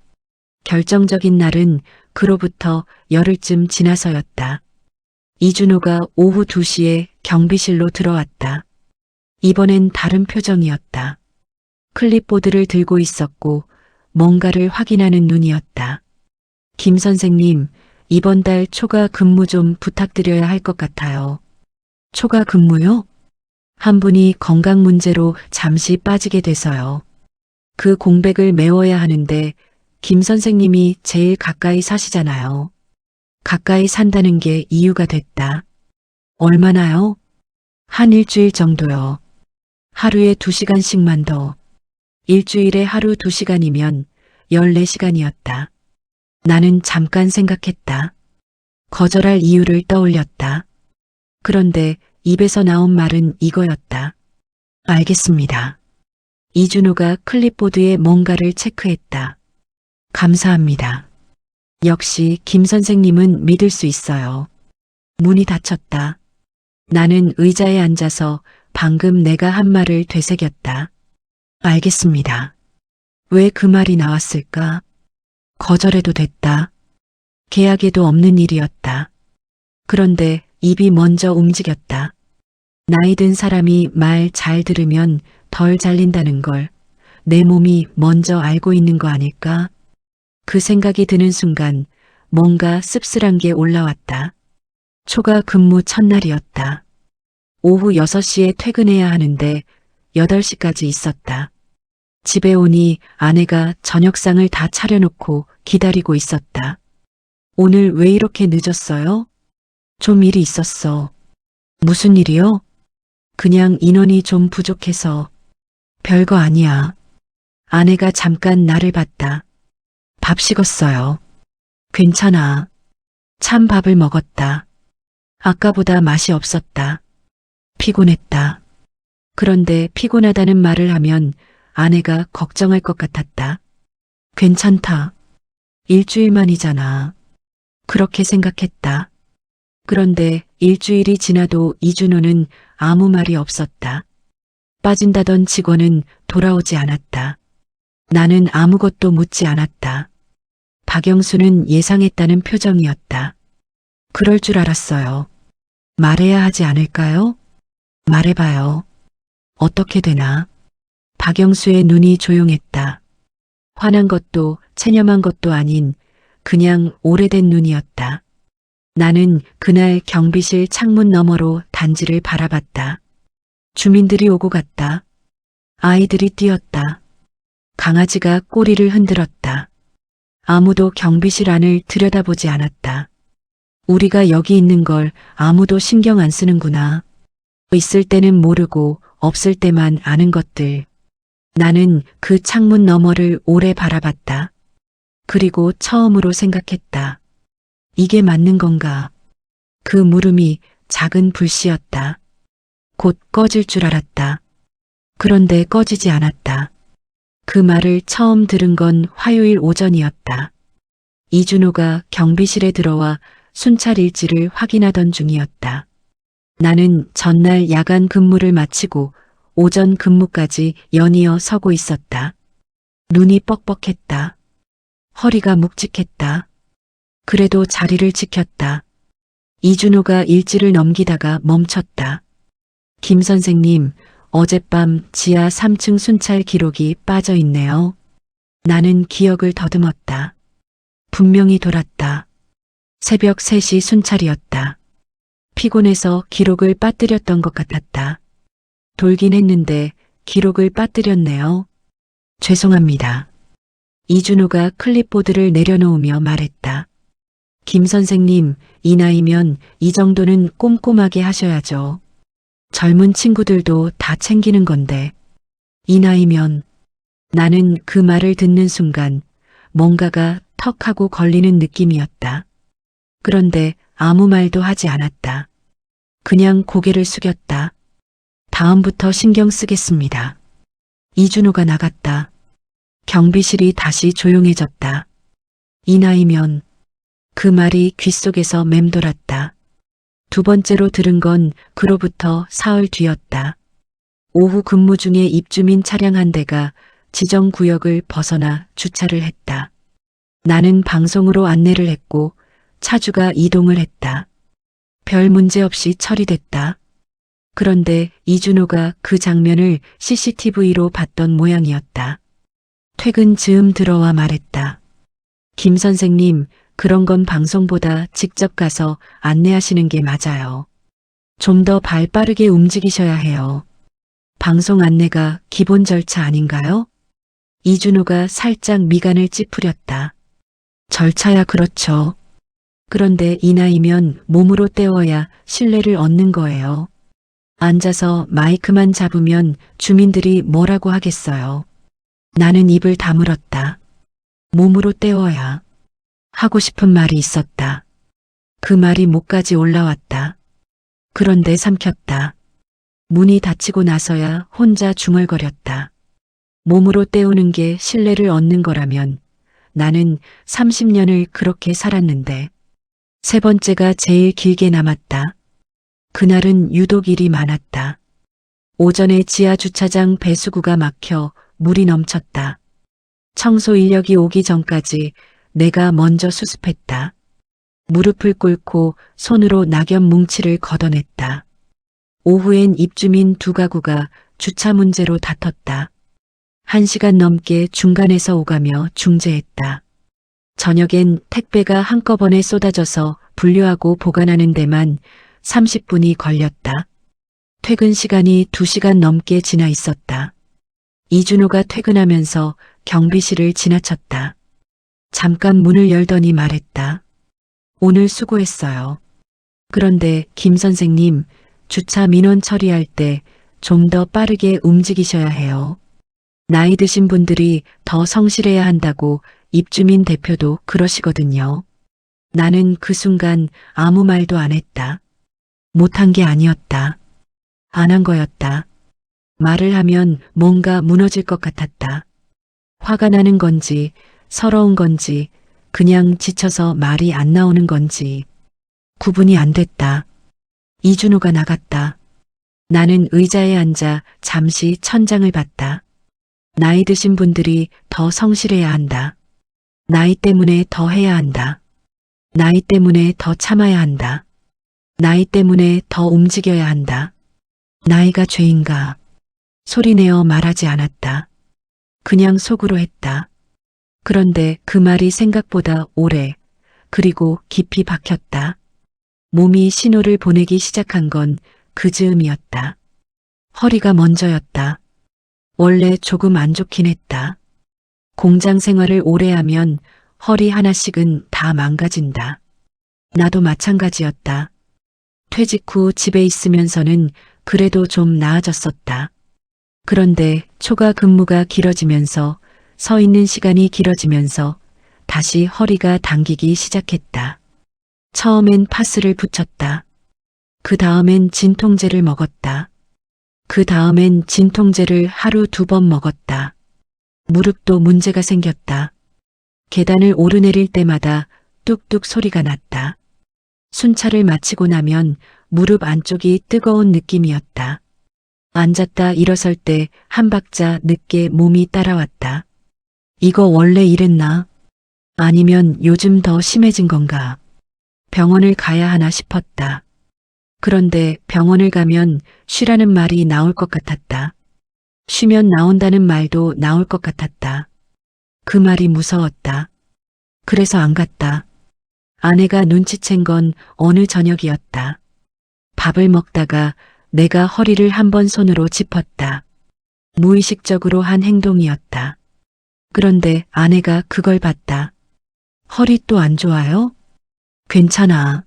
결정적인 날은 그로부터 열흘쯤 지나서였다. 이준호가 오후 2시에 경비실로 들어왔다. 이번엔 다른 표정이었다. 클립보드를 들고 있었고 뭔가를 확인하는 눈이었다. 김 선생님, 이번 달 초과 근무 좀 부탁드려야 할 것 같아요. 초과 근무요? 한 분이 건강 문제로 잠시 빠지게 돼서요. 그 공백을 메워야 하는데 김 선생님이 제일 가까이 사시잖아요. 가까이 산다는 게 이유가 됐다. 얼마나요? 한 일주일 정도요. 하루에 2시간씩만 더. 일주일에 하루 2시간이면 14시간이었다. 나는 잠깐 생각했다. 거절할 이유를 떠올렸다. 그런데 입에서 나온 말은 이거였다. 알겠습니다. 이준호가 클립보드에 뭔가를 체크했다. 감사합니다. 역시 김 선생님은 믿을 수 있어요. 문이 닫혔다. 나는 의자에 앉아서 방금 내가 한 말을 되새겼다. 알겠습니다. 왜 그 말이 나왔을까? 거절해도 됐다. 계약에도 없는 일이었다. 그런데 입이 먼저 움직였다. 나이 든 사람이 말 잘 들으면 덜 잘린다는 걸 내 몸이 먼저 알고 있는 거 아닐까? 그 생각이 드는 순간 뭔가 씁쓸한 게 올라왔다. 초과 근무 첫날이었다. 오후 6시에 퇴근해야 하는데 8시까지 있었다. 집에 오니 아내가 저녁상을 다 차려놓고 기다리고 있었다. 오늘 왜 이렇게 늦었어요? 좀 일이 있었어. 무슨 일이요? 그냥 인원이 좀 부족해서. 별거 아니야. 아내가 잠깐 나를 봤다. 밥 식었어요. 괜찮아. 참 밥을 먹었다. 아까보다 맛이 없었다. 피곤했다. 그런데 피곤하다는 말을 하면 아내가 걱정할 것 같았다. 괜찮다. 일주일만이잖아. 그렇게 생각했다. 그런데 일주일이 지나도 이준호는 아무 말이 없었다. 빠진다던 직원은 돌아오지 않았다. 나는 아무것도 묻지 않았다. 박영수는 예상했다는 표정이었다. 그럴 줄 알았어요. 말해야 하지 않을까요? 말해봐요. 어떻게 되나? 박영수의 눈이 조용했다. 화난 것도 체념한 것도 아닌 그냥 오래된 눈이었다. 나는 그날 경비실 창문 너머로 단지를 바라봤다. 주민들이 오고 갔다. 아이들이 뛰었다. 강아지가 꼬리를 흔들었다. 아무도 경비실 안을 들여다보지 않았다. 우리가 여기 있는 걸 아무도 신경 안 쓰는구나. 있을 때는 모르고 없을 때만 아는 것들. 나는 그 창문 너머를 오래 바라봤다. 그리고 처음으로 생각했다. 이게 맞는 건가? 그 물음이 작은 불씨였다. 곧 꺼질 줄 알았다. 그런데 꺼지지 않았다. 그 말을 처음 들은 건 화요일 오전이었다. 이준호가 경비실에 들어와 순찰 일지를 확인하던 중이었다. 나는 전날 야간 근무를 마치고 오전 근무까지 연이어 서고 있었다. 눈이 뻑뻑했다. 허리가 묵직했다. 그래도 자리를 지켰다. 이준호가 일지를 넘기다가 멈췄다. 김 선생님, 어젯밤 지하 3층 순찰 기록이 빠져 있네요. 나는 기억을 더듬었다. 분명히 돌았다. 새벽 3시 순찰이었다. 피곤해서 기록을 빠뜨렸던 것 같았다. 돌긴 했는데 기록을 빠뜨렸네요. 죄송합니다. 이준호가 클립보드를 내려놓으며 말했다. 김 선생님, 이 나이면 이 정도는 꼼꼼하게 하셔야죠. 젊은 친구들도 다 챙기는 건데. 이 나이면. 나는 그 말을 듣는 순간 뭔가가 턱 하고 걸리는 느낌이었다. 그런데 아무 말도 하지 않았다. 그냥 고개를 숙였다. 다음부터 신경 쓰겠습니다. 이준호가 나갔다. 경비실이 다시 조용해졌다. 이 나이면. 그 말이 귓속에서 맴돌았다. 두 번째로 들은 건 그로부터 사흘 뒤였다. 오후 근무 중에 입주민 차량 한 대가 지정 구역을 벗어나 주차를 했다. 나는 방송으로 안내를 했고 차주가 이동을 했다. 별 문제 없이 처리됐다. 그런데 이준호가 그 장면을 CCTV로 봤던 모양이었다. 퇴근 즈음 들어와 말했다. 김 선생님, 그런 건 방송보다 직접 가서 안내하시는 게 맞아요. 좀 더 발 빠르게 움직이셔야 해요. 방송 안내가 기본 절차 아닌가요? 이준호가 살짝 미간을 찌푸렸다. 절차야 그렇죠. 그런데 이 나이면 몸으로 때워야 신뢰를 얻는 거예요. 앉아서 마이크만 잡으면 주민들이 뭐라고 하겠어요. 나는 입을 다물었다. 몸으로 때워야. 하고 싶은 말이 있었다. 그 말이 목까지 올라왔다. 그런데 삼켰다. 문이 닫히고 나서야 혼자 중얼거렸다. 몸으로 때우는 게 신뢰를 얻는 거라면 나는 30년을 그렇게 살았는데 세 번째가 제일 길게 남았다. 그날은 유독 일이 많았다. 오전에 지하 주차장 배수구가 막혀 물이 넘쳤다. 청소 인력이 오기 전까지 내가 먼저 수습했다. 무릎을 꿇고 손으로 낙엽 뭉치를 걷어냈다. 오후엔 입주민 두 가구가 주차 문제로 다퉜다. 1시간 넘게 중간에서 오가며 중재했다. 저녁엔 택배가 한꺼번에 쏟아져서 분류하고 보관하는 데만 30분이 걸렸다. 퇴근 시간이 2시간 넘게 지나 있었다. 이준호가 퇴근하면서 경비실을 지나쳤다. 잠깐 문을 열더니 말했다. 오늘 수고했어요. 그런데 김 선생님, 주차 민원 처리할 때 좀 더 빠르게 움직이셔야 해요. 나이 드신 분들이 더 성실해야 한다고 입주민 대표도 그러시거든요. 나는 그 순간 아무 말도 안 했다. 못한 게 아니었다. 안 한 거였다. 말을 하면 뭔가 무너질 것 같았다. 화가 나는 건지, 서러운 건지, 그냥 지쳐서 말이 안 나오는 건지 구분이 안 됐다. 이준호가 나갔다. 나는 의자에 앉아 잠시 천장을 봤다. 나이 드신 분들이 더 성실해야 한다. 나이 때문에 더 해야 한다. 나이 때문에 더 참아야 한다. 나이 때문에 더 움직여야 한다. 나이가 죄인가? 소리내어 말하지 않았다. 그냥 속으로 했다. 그런데 그 말이 생각보다 오래, 그리고 깊이 박혔다. 몸이 신호를 보내기 시작한 건 그 즈음이었다. 허리가 먼저였다. 원래 조금 안 좋긴 했다. 공장 생활을 오래 하면 허리 하나씩은 다 망가진다. 나도 마찬가지였다. 퇴직 후 집에 있으면서는 그래도 좀 나아졌었다. 그런데 초과 근무가 길어지면서 서 있는 시간이 길어지면서 다시 허리가 당기기 시작했다. 처음엔 파스를 붙였다. 그 다음엔 진통제를 먹었다. 그 다음엔 진통제를 하루 2번 먹었다. 무릎도 문제가 생겼다. 계단을 오르내릴 때마다 뚝뚝 소리가 났다. 순찰을 마치고 나면 무릎 안쪽이 뜨거운 느낌이었다. 앉았다 일어설 때 한 박자 늦게 몸이 따라왔다. 이거 원래 이랬나? 아니면 요즘 더 심해진 건가? 병원을 가야 하나 싶었다. 그런데 병원을 가면 쉬라는 말이 나올 것 같았다. 쉬면 나온다는 말도 나올 것 같았다. 그 말이 무서웠다. 그래서 안 갔다. 아내가 눈치챈 건 어느 저녁이었다. 밥을 먹다가 내가 허리를 한번 손으로 짚었다. 무의식적으로 한 행동이었다. 그런데 아내가 그걸 봤다. 허리 또 안 좋아요? 괜찮아.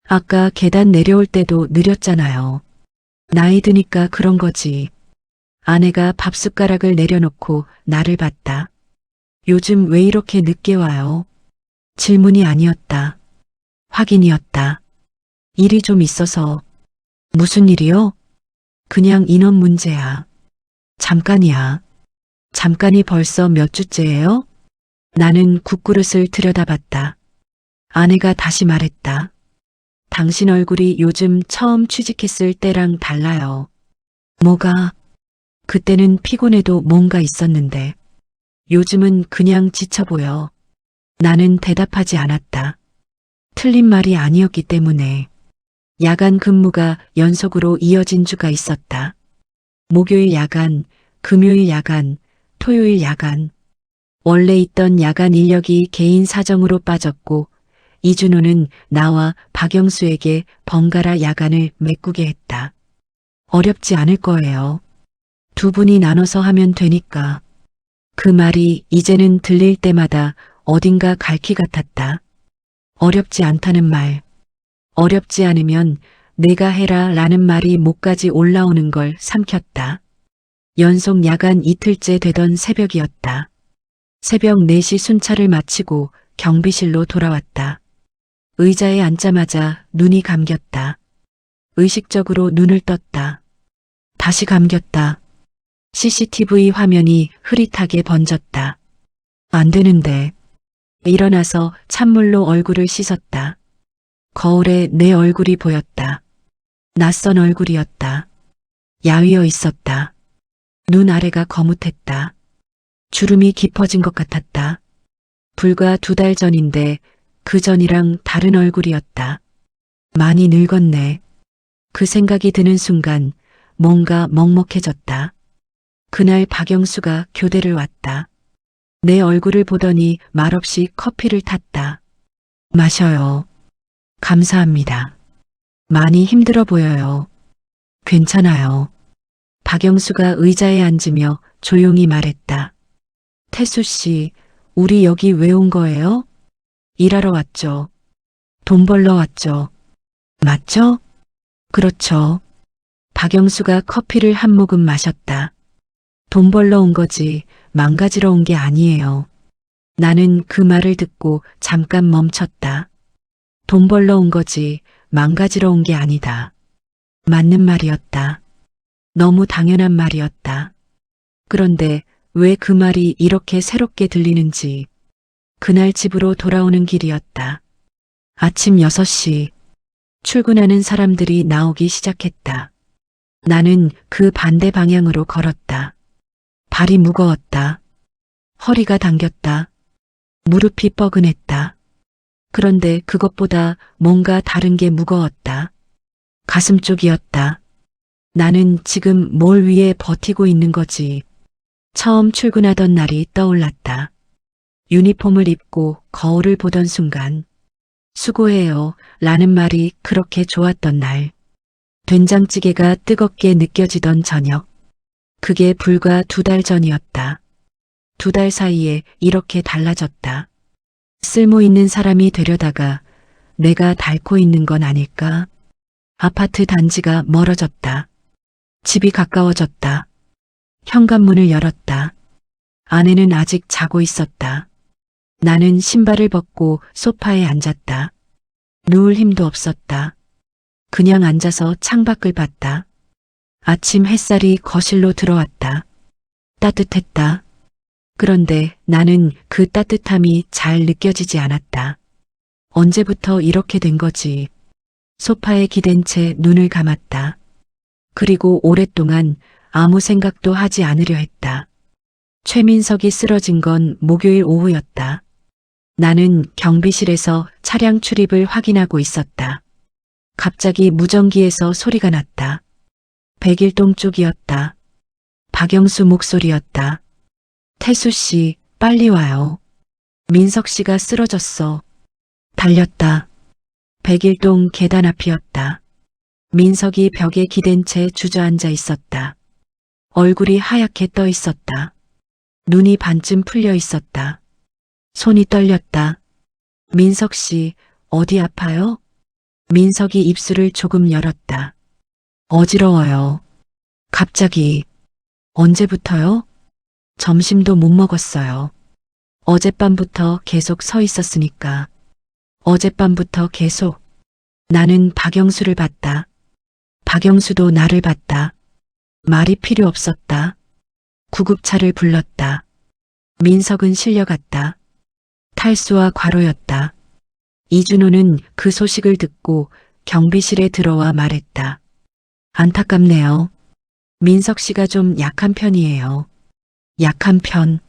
아까 계단 내려올 때도 느렸잖아요. 나이 드니까 그런 거지. 아내가 밥숟가락을 내려놓고 나를 봤다. 요즘 왜 이렇게 늦게 와요? 질문이 아니었다. 확인이었다. 일이 좀 있어서. 무슨 일이요? 그냥 인원 문제야. 잠깐이야. 잠깐이 벌써 몇 주째예요? 나는 국그릇을 들여다봤다. 아내가 다시 말했다. 당신 얼굴이 요즘 처음 취직했을 때랑 달라요. 뭐가? 그때는 피곤해도 뭔가 있었는데 요즘은 그냥 지쳐 보여. 나는 대답하지 않았다. 틀린 말이 아니었기 때문에. 야간 근무가 연속으로 이어진 주가 있었다. 목요일 야간, 금요일 야간, 토요일 야간. 원래 있던 야간 인력이 개인 사정으로 빠졌고 이준호는 나와 박영수에게 번갈아 야간을 메꾸게 했다. 어렵지 않을 거예요. 2분이 나눠서 하면 되니까. 그 말이 이제는 들릴 때마다 어딘가 갈퀴 같았다. 어렵지 않다는 말. 어렵지 않으면 내가 해라 라는 말이 목까지 올라오는 걸 삼켰다. 연속 야간 이틀째 되던 새벽이었다. 새벽 4시 순찰을 마치고 경비실로 돌아왔다. 의자에 앉자마자 눈이 감겼다. 의식적으로 눈을 떴다. 다시 감겼다. CCTV 화면이 흐릿하게 번졌다. 안 되는데. 일어나서 찬물로 얼굴을 씻었다. 거울에 내 얼굴이 보였다. 낯선 얼굴이었다. 야위어 있었다. 눈 아래가 거뭇했다. 주름이 깊어진 것 같았다. 불과 2달 전인데 그 전이랑 다른 얼굴이었다. 많이 늙었네. 그 생각이 드는 순간 뭔가 먹먹해졌다. 그날 박영수가 교대를 왔다. 내 얼굴을 보더니 말없이 커피를 탔다. 마셔요. 감사합니다. 많이 힘들어 보여요. 괜찮아요. 박영수가 의자에 앉으며 조용히 말했다. 태수 씨, 우리 여기 왜 온 거예요? 일하러 왔죠. 돈 벌러 왔죠. 맞죠? 그렇죠. 박영수가 커피를 한 모금 마셨다. 돈 벌러 온 거지 망가지러 온 게 아니에요. 나는 그 말을 듣고 잠깐 멈췄다. 돈 벌러 온 거지 망가지러 온 게 아니다. 맞는 말이었다. 너무 당연한 말이었다. 그런데 왜 그 말이 이렇게 새롭게 들리는지. 그날 집으로 돌아오는 길이었다. 아침 6시. 출근하는 사람들이 나오기 시작했다. 나는 그 반대 방향으로 걸었다. 발이 무거웠다. 허리가 당겼다. 무릎이 뻐근했다. 그런데 그것보다 뭔가 다른 게 무거웠다. 가슴 쪽이었다. 나는 지금 뭘 위해 버티고 있는 거지. 처음 출근하던 날이 떠올랐다. 유니폼을 입고 거울을 보던 순간 수고해요. 라는 말이 그렇게 좋았던 날. 된장찌개가 뜨겁게 느껴지던 저녁. 그게 불과 2달 전이었다. 2달 사이에 이렇게 달라졌다. 쓸모 있는 사람이 되려다가 내가 닳고 있는 건 아닐까? 아파트 단지가 멀어졌다. 집이 가까워졌다. 현관문을 열었다. 아내는 아직 자고 있었다. 나는 신발을 벗고 소파에 앉았다. 누울 힘도 없었다. 그냥 앉아서 창밖을 봤다. 아침 햇살이 거실로 들어왔다. 따뜻했다. 그런데 나는 그 따뜻함이 잘 느껴지지 않았다. 언제부터 이렇게 된 거지? 소파에 기댄 채 눈을 감았다. 그리고 오랫동안 아무 생각도 하지 않으려 했다. 최민석이 쓰러진 건 목요일 오후였다. 나는 경비실에서 차량 출입을 확인하고 있었다. 갑자기 무전기에서 소리가 났다. 백일동 쪽이었다. 박영수 목소리였다. 태수 씨, 빨리 와요. 민석 씨가 쓰러졌어. 달렸다. 백일동 계단 앞이었다. 민석이 벽에 기댄 채 주저앉아 있었다. 얼굴이 하얗게 떠 있었다. 눈이 반쯤 풀려 있었다. 손이 떨렸다. 민석 씨, 어디 아파요? 민석이 입술을 조금 열었다. 어지러워요. 갑자기. 언제부터요? 점심도 못 먹었어요. 어젯밤부터 계속 서 있었으니까. 어젯밤부터 계속. 나는 박영수를 봤다. 박영수도 나를 봤다. 말이 필요 없었다. 구급차를 불렀다. 민석은 실려갔다. 탈수와 과로였다. 이준호는 그 소식을 듣고 경비실에 들어와 말했다. 안타깝네요. 민석 씨가 좀 약한 편이에요. 약한 편.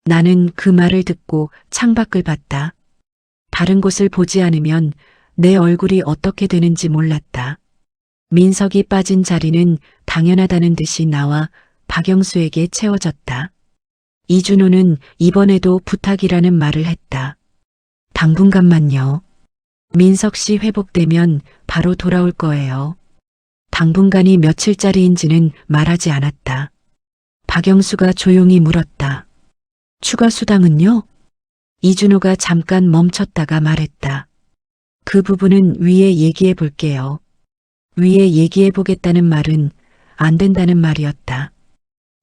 나는 그 말을 듣고 창밖을 봤다. 다른 곳을 보지 않으면 내 얼굴이 어떻게 되는지 몰랐다. 민석이 빠진 자리는 당연하다는 듯이 나와 박영수에게 채워졌다. 이준호는 이번에도 부탁이라는 말을 했다. 당분간만요. 민석 씨 회복되면 바로 돌아올 거예요. 당분간이 며칠짜리인지는 말하지 않았다. 박영수가 조용히 물었다. 추가 수당은요? 이준호가 잠깐 멈췄다가 말했다. 그 부분은 위에 얘기해 볼게요. 위에 얘기해 보겠다는 말은 안 된다는 말이었다.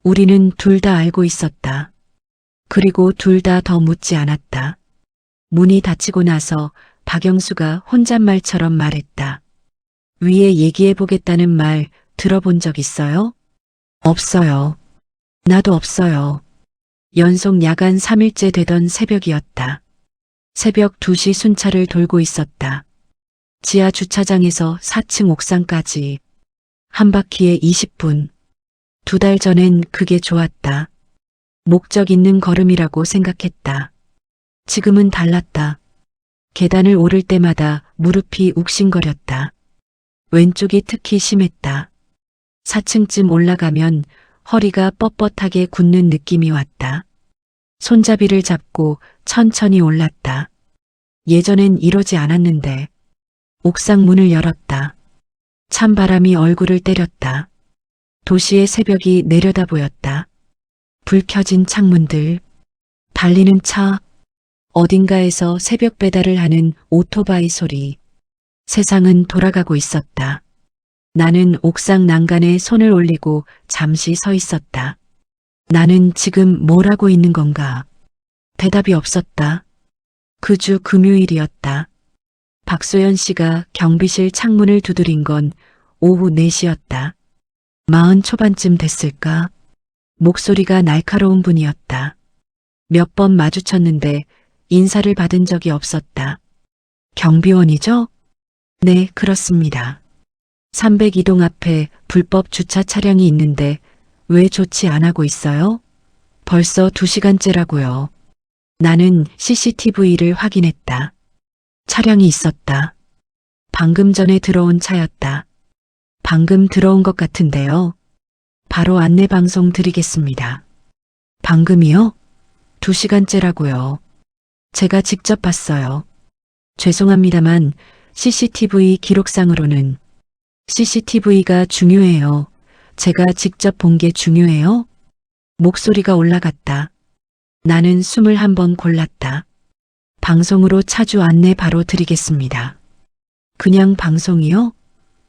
우리는 둘 다 알고 있었다. 그리고 둘 다 더 묻지 않았다. 문이 닫히고 나서 박영수가 혼잣말처럼 말했다. 위에 얘기해 보겠다는 말 들어본 적 있어요? 없어요. 나도 없어요. 연속 야간 3일째 되던 새벽이었다. 새벽 2시 순찰을 돌고 있었다. 지하 주차장에서 4층 옥상까지. 한 바퀴에 20분. 2달 전엔 그게 좋았다. 목적 있는 걸음이라고 생각했다. 지금은 달랐다. 계단을 오를 때마다 무릎이 욱신거렸다. 왼쪽이 특히 심했다. 4층쯤 올라가면 허리가 뻣뻣하게 굳는 느낌이 왔다. 손잡이를 잡고 천천히 올랐다. 예전엔 이러지 않았는데. 옥상 문을 열었다. 찬바람이 얼굴을 때렸다. 도시의 새벽이 내려다 보였다. 불 켜진 창문들, 달리는 차, 어딘가에서 새벽 배달을 하는 오토바이 소리. 세상은 돌아가고 있었다. 나는 옥상 난간에 손을 올리고 잠시 서 있었다. 나는 지금 뭘 하고 있는 건가? 대답이 없었다. 그 주 금요일이었다. 박소연 씨가 경비실 창문을 두드린 건 오후 4시였다. 40 초반쯤 됐을까? 목소리가 날카로운 분이었다. 몇 번 마주쳤는데 인사를 받은 적이 없었다. 경비원이죠? 네, 그렇습니다. 302동 앞에 불법 주차 차량이 있는데 왜 조치 안 하고 있어요? 벌써 2시간째라고요. 나는 CCTV를 확인했다. 차량이 있었다. 방금 전에 들어온 차였다. 방금 들어온 것 같은데요. 바로 안내 방송 드리겠습니다. 방금이요? 2시간째라고요. 제가 직접 봤어요. 죄송합니다만 CCTV 기록상으로는 CCTV가 중요해요. 제가 직접 본 게 중요해요? 목소리가 올라갔다. 나는 숨을 한번 골랐다. 방송으로 차주 안내 바로 드리겠습니다. 그냥 방송이요?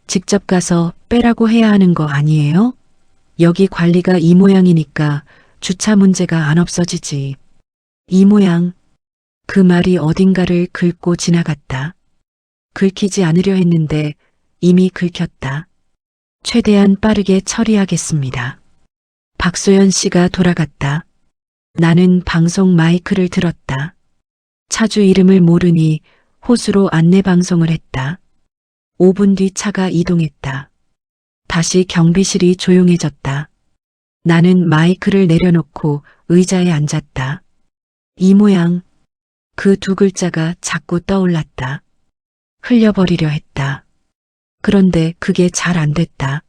직접 가서 빼라고 해야 하는 거 아니에요? 여기 관리가 이 모양이니까 주차 문제가 안 없어지지. 이 모양. 그 말이 어딘가를 긁고 지나갔다. 긁히지 않으려 했는데 이미 긁혔다. 최대한 빠르게 처리하겠습니다. 박소연 씨가 돌아갔다. 나는 방송 마이크를 들었다. 차주 이름을 모르니 호수로 안내 방송을 했다. 5분 뒤 차가 이동했다. 다시 경비실이 조용해졌다. 나는 마이크를 내려놓고 의자에 앉았다. 이 모양. 그 두 글자가 자꾸 떠올랐다. 흘려버리려 했다. 그런데 그게 잘 안 됐다.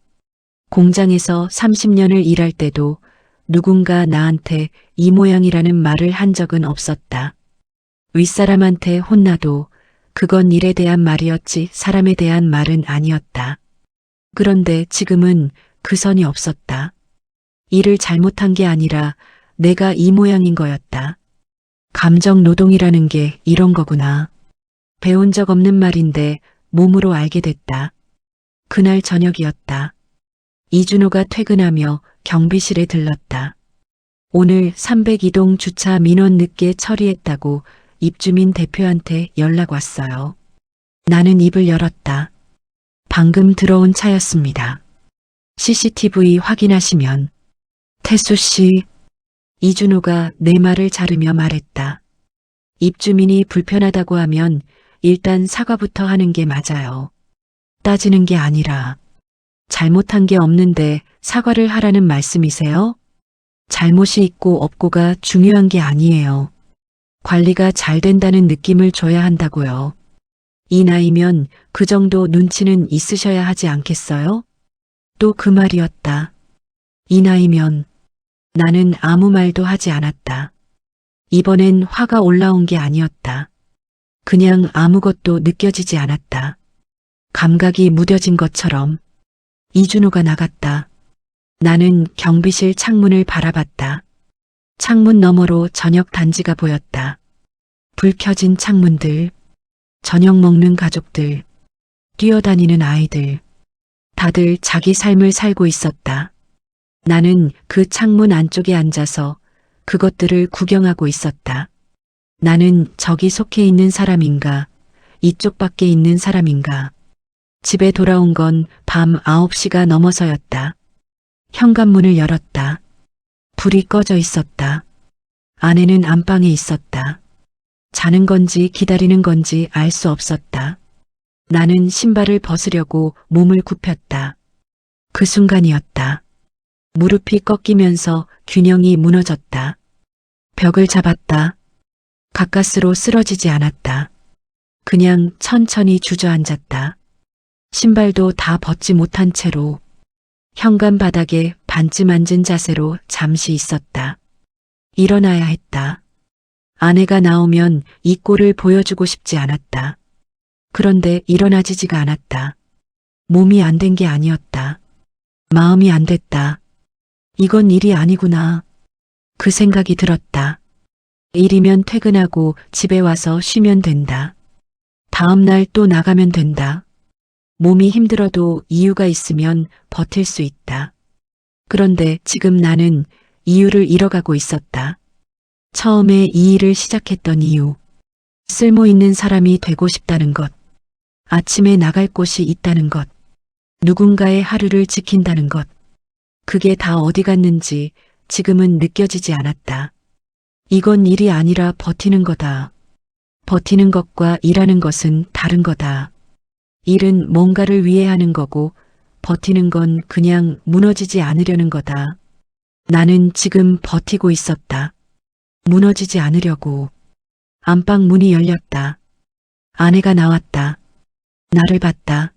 공장에서 30년을 일할 때도 누군가 나한테 이 모양이라는 말을 한 적은 없었다. 윗사람한테 혼나도 그건 일에 대한 말이었지 사람에 대한 말은 아니었다. 그런데 지금은 그 선이 없었다. 일을 잘못한 게 아니라 내가 이 모양인 거였다. 감정 노동이라는 게 이런 거구나. 배운 적 없는 말인데 몸으로 알게 됐다. 그날 저녁이었다. 이준호가 퇴근하며 경비실에 들렀다. 오늘 302동 주차 민원 늦게 처리했다고 입주민 대표한테 연락 왔어요. 나는 입을 열었다. 방금 들어온 차였습니다. CCTV 확인하시면. 태수 씨. 이준호가 내 말을 자르며 말했다. 입주민이 불편하다고 하면 일단 사과부터 하는 게 맞아요. 따지는 게 아니라. 잘못한 게 없는데 사과를 하라는 말씀이세요? 잘못이 있고 없고가 중요한 게 아니에요. 관리가 잘 된다는 느낌을 줘야 한다고요. 이 나이면 그 정도 눈치는 있으셔야 하지 않겠어요? 또 그 말이었다. 이 나이면. 나는 아무 말도 하지 않았다. 이번엔 화가 올라온 게 아니었다. 그냥 아무것도 느껴지지 않았다. 감각이 무뎌진 것처럼. 이준호가 나갔다. 나는 경비실 창문을 바라봤다. 창문 너머로 저녁 단지가 보였다. 불 켜진 창문들, 저녁 먹는 가족들, 뛰어다니는 아이들. 다들 자기 삶을 살고 있었다. 나는 그 창문 안쪽에 앉아서 그것들을 구경하고 있었다. 나는 저기 속해 있는 사람인가, 이쪽 밖에 있는 사람인가. 집에 돌아온 건 밤 9시가 넘어서였다. 현관문을 열었다. 불이 꺼져 있었다. 아내는 안방에 있었다. 자는 건지 기다리는 건지 알 수 없었다. 나는 신발을 벗으려고 몸을 굽혔다. 그 순간이었다. 무릎이 꺾이면서 균형이 무너졌다. 벽을 잡았다. 가까스로 쓰러지지 않았다. 그냥 천천히 주저앉았다. 신발도 다 벗지 못한 채로 현관 바닥에 반쯤 앉은 자세로 잠시 있었다. 일어나야 했다. 아내가 나오면 이 꼴을 보여주고 싶지 않았다. 그런데 일어나지지가 않았다. 몸이 안 된 게 아니었다. 마음이 안 됐다. 이건 일이 아니구나. 그 생각이 들었다. 일이면 퇴근하고 집에 와서 쉬면 된다. 다음 날 또 나가면 된다. 몸이 힘들어도 이유가 있으면 버틸 수 있다. 그런데 지금 나는 이유를 잃어가고 있었다. 처음에 이 일을 시작했던 이유. 쓸모 있는 사람이 되고 싶다는 것. 아침에 나갈 곳이 있다는 것. 누군가의 하루를 지킨다는 것. 그게 다 어디 갔는지 지금은 느껴지지 않았다. 이건 일이 아니라 버티는 거다. 버티는 것과 일하는 것은 다른 거다. 일은 뭔가를 위해 하는 거고 버티는 건 그냥 무너지지 않으려는 거다. 나는 지금 버티고 있었다. 무너지지 않으려고. 안방 문이 열렸다. 아내가 나왔다. 나를 봤다.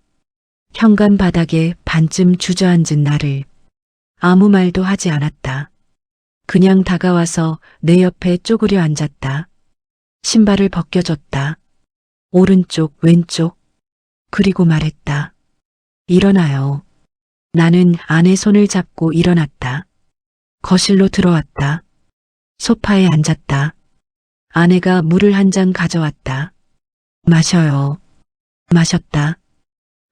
현관 바닥에 반쯤 주저앉은 나를. 아무 말도 하지 않았다. 그냥 다가와서 내 옆에 쪼그려 앉았다. 신발을 벗겨줬다. 오른쪽, 왼쪽. 그리고 말했다. 일어나요. 나는 아내 손을 잡고 일어났다. 거실로 들어왔다. 소파에 앉았다. 아내가 물을 한 잔 가져왔다. 마셔요. 마셨다.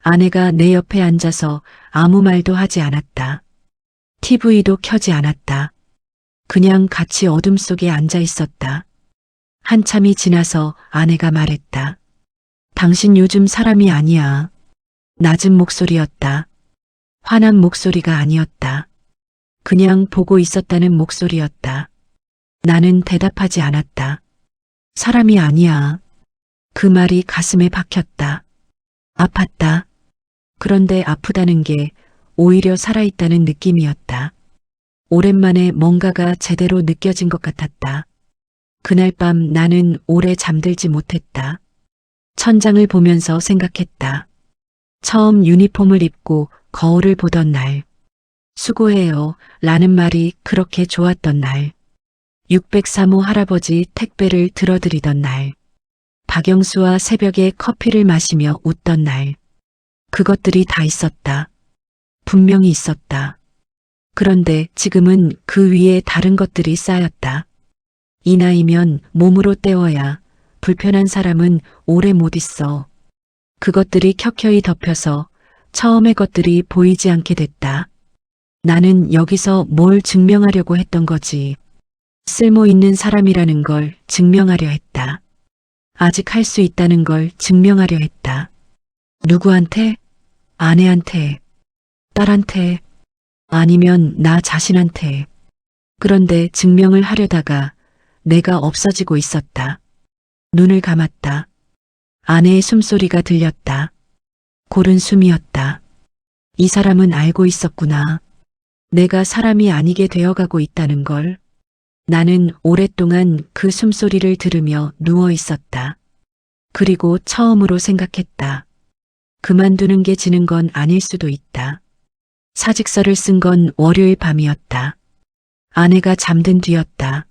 아내가 내 옆에 앉아서 아무 말도 하지 않았다. TV도 켜지 않았다. 그냥 같이 어둠 속에 앉아 있었다. 한참이 지나서 아내가 말했다. 당신 요즘 사람이 아니야. 낮은 목소리였다. 화난 목소리가 아니었다. 그냥 보고 있었다는 목소리였다. 나는 대답하지 않았다. 사람이 아니야. 그 말이 가슴에 박혔다. 아팠다. 그런데 아프다는 게 오히려 살아있다는 느낌이었다. 오랜만에 뭔가가 제대로 느껴진 것 같았다. 그날 밤 나는 오래 잠들지 못했다. 천장을 보면서 생각했다. 처음 유니폼을 입고 거울을 보던 날. 수고해요 라는 말이 그렇게 좋았던 날. 603호 할아버지 택배를 들어드리던 날. 박영수와 새벽에 커피를 마시며 웃던 날. 그것들이 다 있었다. 분명히 있었다. 그런데 지금은 그 위에 다른 것들이 쌓였다. 이 나이면 몸으로 때워야 불편한 사람은 오래 못 있어. 그것들이 켜켜이 덮여서 처음의 것들이 보이지 않게 됐다. 나는 여기서 뭘 증명하려고 했던 거지. 쓸모 있는 사람이라는 걸 증명하려 했다. 아직 할 수 있다는 걸 증명하려 했다. 누구한테? 아내한테, 딸한테, 아니면 나 자신한테. 그런데 증명을 하려다가 내가 없어지고 있었다. 눈을 감았다. 아내의 숨소리가 들렸다. 고른 숨이었다. 이 사람은 알고 있었구나. 내가 사람이 아니게 되어가고 있다는 걸. 나는 오랫동안 그 숨소리를 들으며 누워 있었다. 그리고 처음으로 생각했다. 그만두는 게 지는 건 아닐 수도 있다. 사직서를 쓴 건 월요일 밤이었다. 아내가 잠든 뒤였다.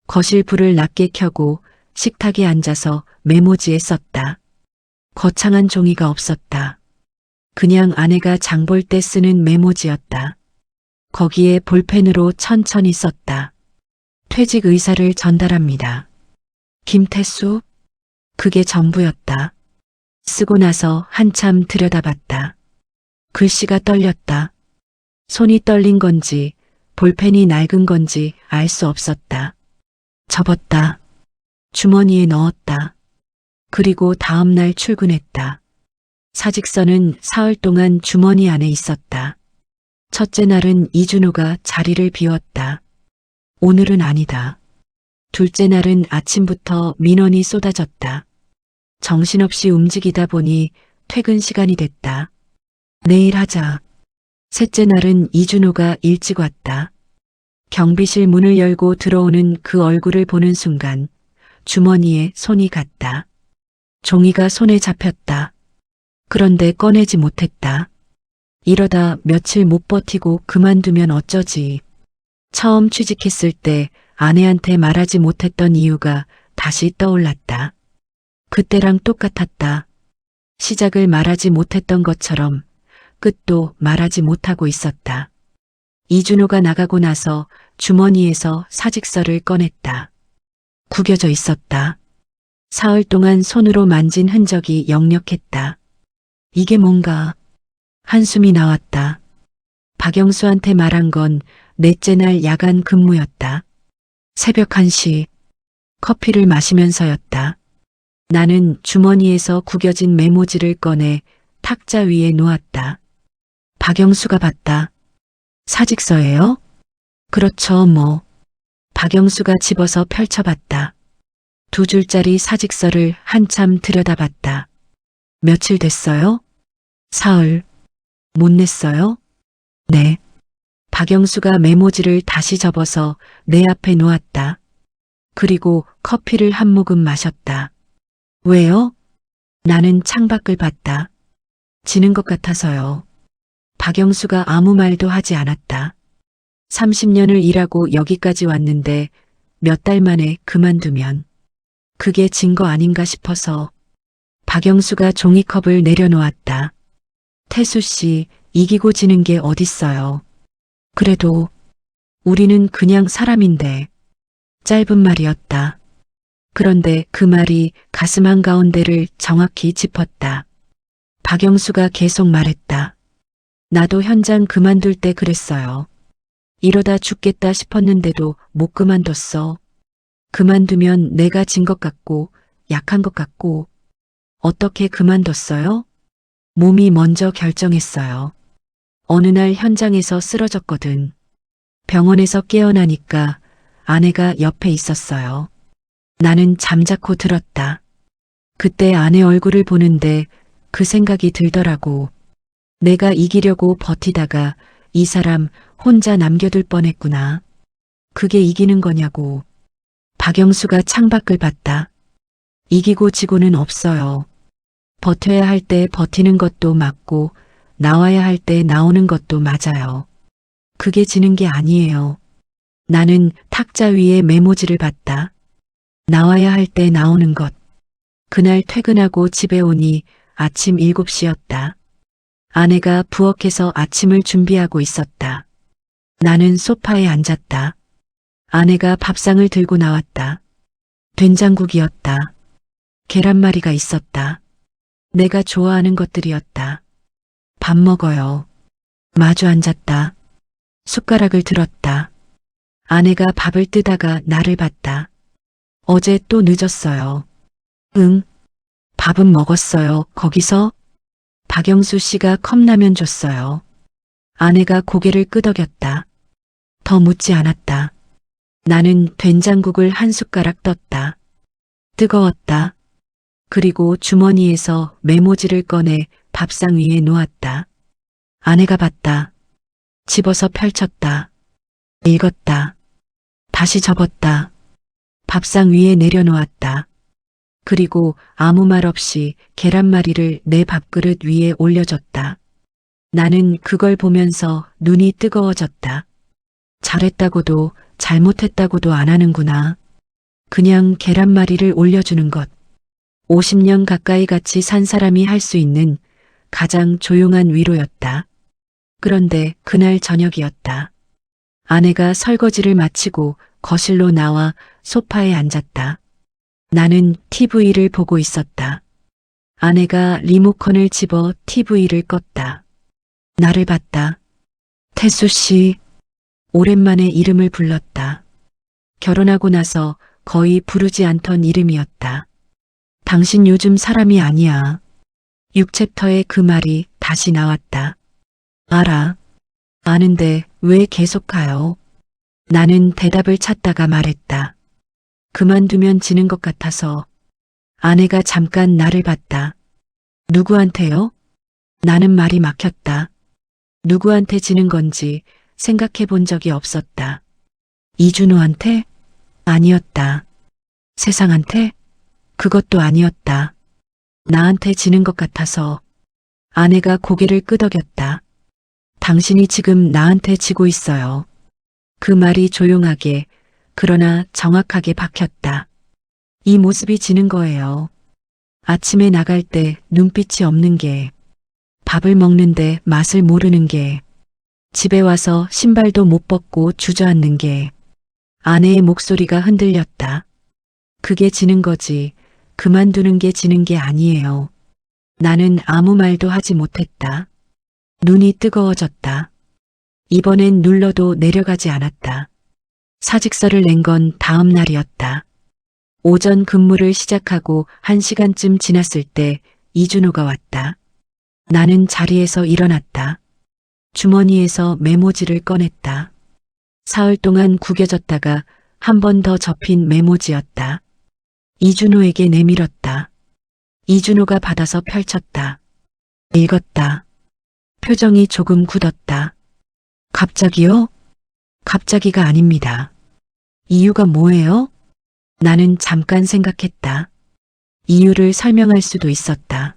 거실 불을 낮게 켜고 식탁에 앉아서 메모지에 썼다. 거창한 종이가 없었다. 그냥 아내가 장볼 때 쓰는 메모지였다. 거기에 볼펜으로 천천히 썼다. 퇴직 의사를 전달합니다. 김태수? 그게 전부였다. 쓰고 나서 한참 들여다봤다. 글씨가 떨렸다. 손이 떨린 건지 볼펜이 낡은 건지 알 수 없었다. 접었다. 주머니에 넣었다. 그리고 다음 날 출근했다. 사직서는 사흘 동안 주머니 안에 있었다. 첫째 날은 이준호가 자리를 비웠다. 오늘은 아니다. 둘째 날은 아침부터 민원이 쏟아졌다. 정신없이 움직이다 보니 퇴근 시간이 됐다. 내일 하자. 셋째 날은 이준호가 일찍 왔다. 경비실 문을 열고 들어오는 그 얼굴을 보는 순간 주머니에 손이 갔다. 종이가 손에 잡혔다. 그런데 꺼내지 못했다. 이러다 며칠 못 버티고 그만두면 어쩌지. 처음 취직했을 때 아내한테 말하지 못했던 이유가 다시 떠올랐다. 그때랑 똑같았다. 시작을 말하지 못했던 것처럼 끝도 말하지 못하고 있었다. 이준호가 나가고 나서 주머니에서 사직서를 꺼냈다. 구겨져 있었다. 사흘 동안 손으로 만진 흔적이 역력했다. 이게 뭔가. 한숨이 나왔다. 박영수한테 말한 건 넷째 날 야간 근무였다. 새벽 1시 커피를 마시면서였다. 나는 주머니에서 구겨진 메모지를 꺼내 탁자 위에 놓았다. 박영수가 봤다. 사직서예요? 그렇죠, 뭐. 박영수가 집어서 펼쳐봤다. 2줄짜리 사직서를 한참 들여다봤다. 며칠 됐어요? 사흘. 못 냈어요? 네. 박영수가 메모지를 다시 접어서 내 앞에 놓았다. 그리고 커피를 한 모금 마셨다. 왜요? 나는 창밖을 봤다. 지는 것 같아서요. 박영수가 아무 말도 하지 않았다. 30년을 일하고 여기까지 왔는데 몇 달 만에 그만두면 그게 진 거 아닌가 싶어서. 박영수가 종이컵을 내려놓았다. 태수 씨, 이기고 지는 게 어딨어요. 그래도 우리는 그냥 사람인데. 짧은 말이었다. 그런데 그 말이 가슴 한가운데를 정확히 짚었다. 박영수가 계속 말했다. 나도 현장 그만둘 때 그랬어요. 이러다 죽겠다 싶었는데도 못 그만뒀어. 그만두면 내가 진 것 같고 약한 것 같고. 어떻게 그만뒀어요? 몸이 먼저 결정했어요. 어느 날 현장에서 쓰러졌거든. 병원에서 깨어나니까 아내가 옆에 있었어요. 나는 잠자코 들었다. 그때 아내 얼굴을 보는데 그 생각이 들더라고. 내가 이기려고 버티다가 이 사람 혼자 남겨둘 뻔했구나. 그게 이기는 거냐고. 박영수가 창밖을 봤다. 이기고 지고는 없어요. 버텨야 할 때 버티는 것도 맞고 나와야 할 때 나오는 것도 맞아요. 그게 지는 게 아니에요. 나는 탁자 위에 메모지를 봤다. 나와야 할 때 나오는 것. 그날 퇴근하고 집에 오니 아침 7시였다. 아내가 부엌에서 아침을 준비하고 있었다. 나는 소파에 앉았다. 아내가 밥상을 들고 나왔다. 된장국이었다. 계란말이가 있었다. 내가 좋아하는 것들이었다. 밥 먹어요. 마주 앉았다. 숟가락을 들었다. 아내가 밥을 뜨다가 나를 봤다. 어제 또 늦었어요. 응. 밥은 먹었어요. 거기서? 박영수 씨가 컵라면 줬어요. 아내가 고개를 끄덕였다. 더 묻지 않았다. 나는 된장국을 한 숟가락 떴다. 뜨거웠다. 그리고 주머니에서 메모지를 꺼내 밥상 위에 놓았다. 아내가 봤다. 집어서 펼쳤다. 읽었다. 다시 접었다. 밥상 위에 내려놓았다. 그리고 아무 말 없이 계란말이를 내 밥그릇 위에 올려줬다. 나는 그걸 보면서 눈이 뜨거워졌다. 잘했다고도 잘못했다고도 안 하는구나. 그냥 계란말이를 올려주는 것. 50년 가까이 같이 산 사람이 할 수 있는 가장 조용한 위로였다. 그런데 그날 저녁이었다. 아내가 설거지를 마치고 거실로 나와 소파에 앉았다. 나는 TV를 보고 있었다. 아내가 리모컨을 집어 TV를 껐다. 나를 봤다. 태수 씨, 오랜만에 이름을 불렀다. 결혼하고 나서 거의 부르지 않던 이름이었다. 당신 요즘 사람이 아니야. 6챕터의 그 말이 다시 나왔다. 알아. 아는데 왜 계속 가요? 나는 대답을 찾다가 말했다. 그만두면 지는 것 같아서. 아내가 잠깐 나를 봤다. 누구한테요? 나는 말이 막혔다. 누구한테 지는 건지 생각해 본 적이 없었다. 이준호한테? 아니었다. 세상한테? 그것도 아니었다. 나한테 지는 것 같아서. 아내가 고개를 끄덕였다. 당신이 지금 나한테 지고 있어요. 그 말이 조용하게 그러나 정확하게 박혔다. 이 모습이 지는 거예요. 아침에 나갈 때 눈빛이 없는 게, 밥을 먹는데 맛을 모르는 게, 집에 와서 신발도 못 벗고 주저앉는 게, 아내의 목소리가 흔들렸다. 그게 지는 거지, 그만두는 게 지는 게 아니에요. 나는 아무 말도 하지 못했다. 눈이 뜨거워졌다. 이번엔 눌러도 내려가지 않았다. 사직서를 낸 건 다음 날이었다. 오전 근무를 시작하고 1시간쯤 지났을 때 이준호가 왔다. 나는 자리에서 일어났다. 주머니에서 메모지를 꺼냈다. 사흘 동안 구겨졌다가 한 번 더 접힌 메모지였다. 이준호에게 내밀었다. 이준호가 받아서 펼쳤다. 읽었다. 표정이 조금 굳었다. 갑자기요? 갑자기가 아닙니다. 이유가 뭐예요? 나는 잠깐 생각했다. 이유를 설명할 수도 있었다.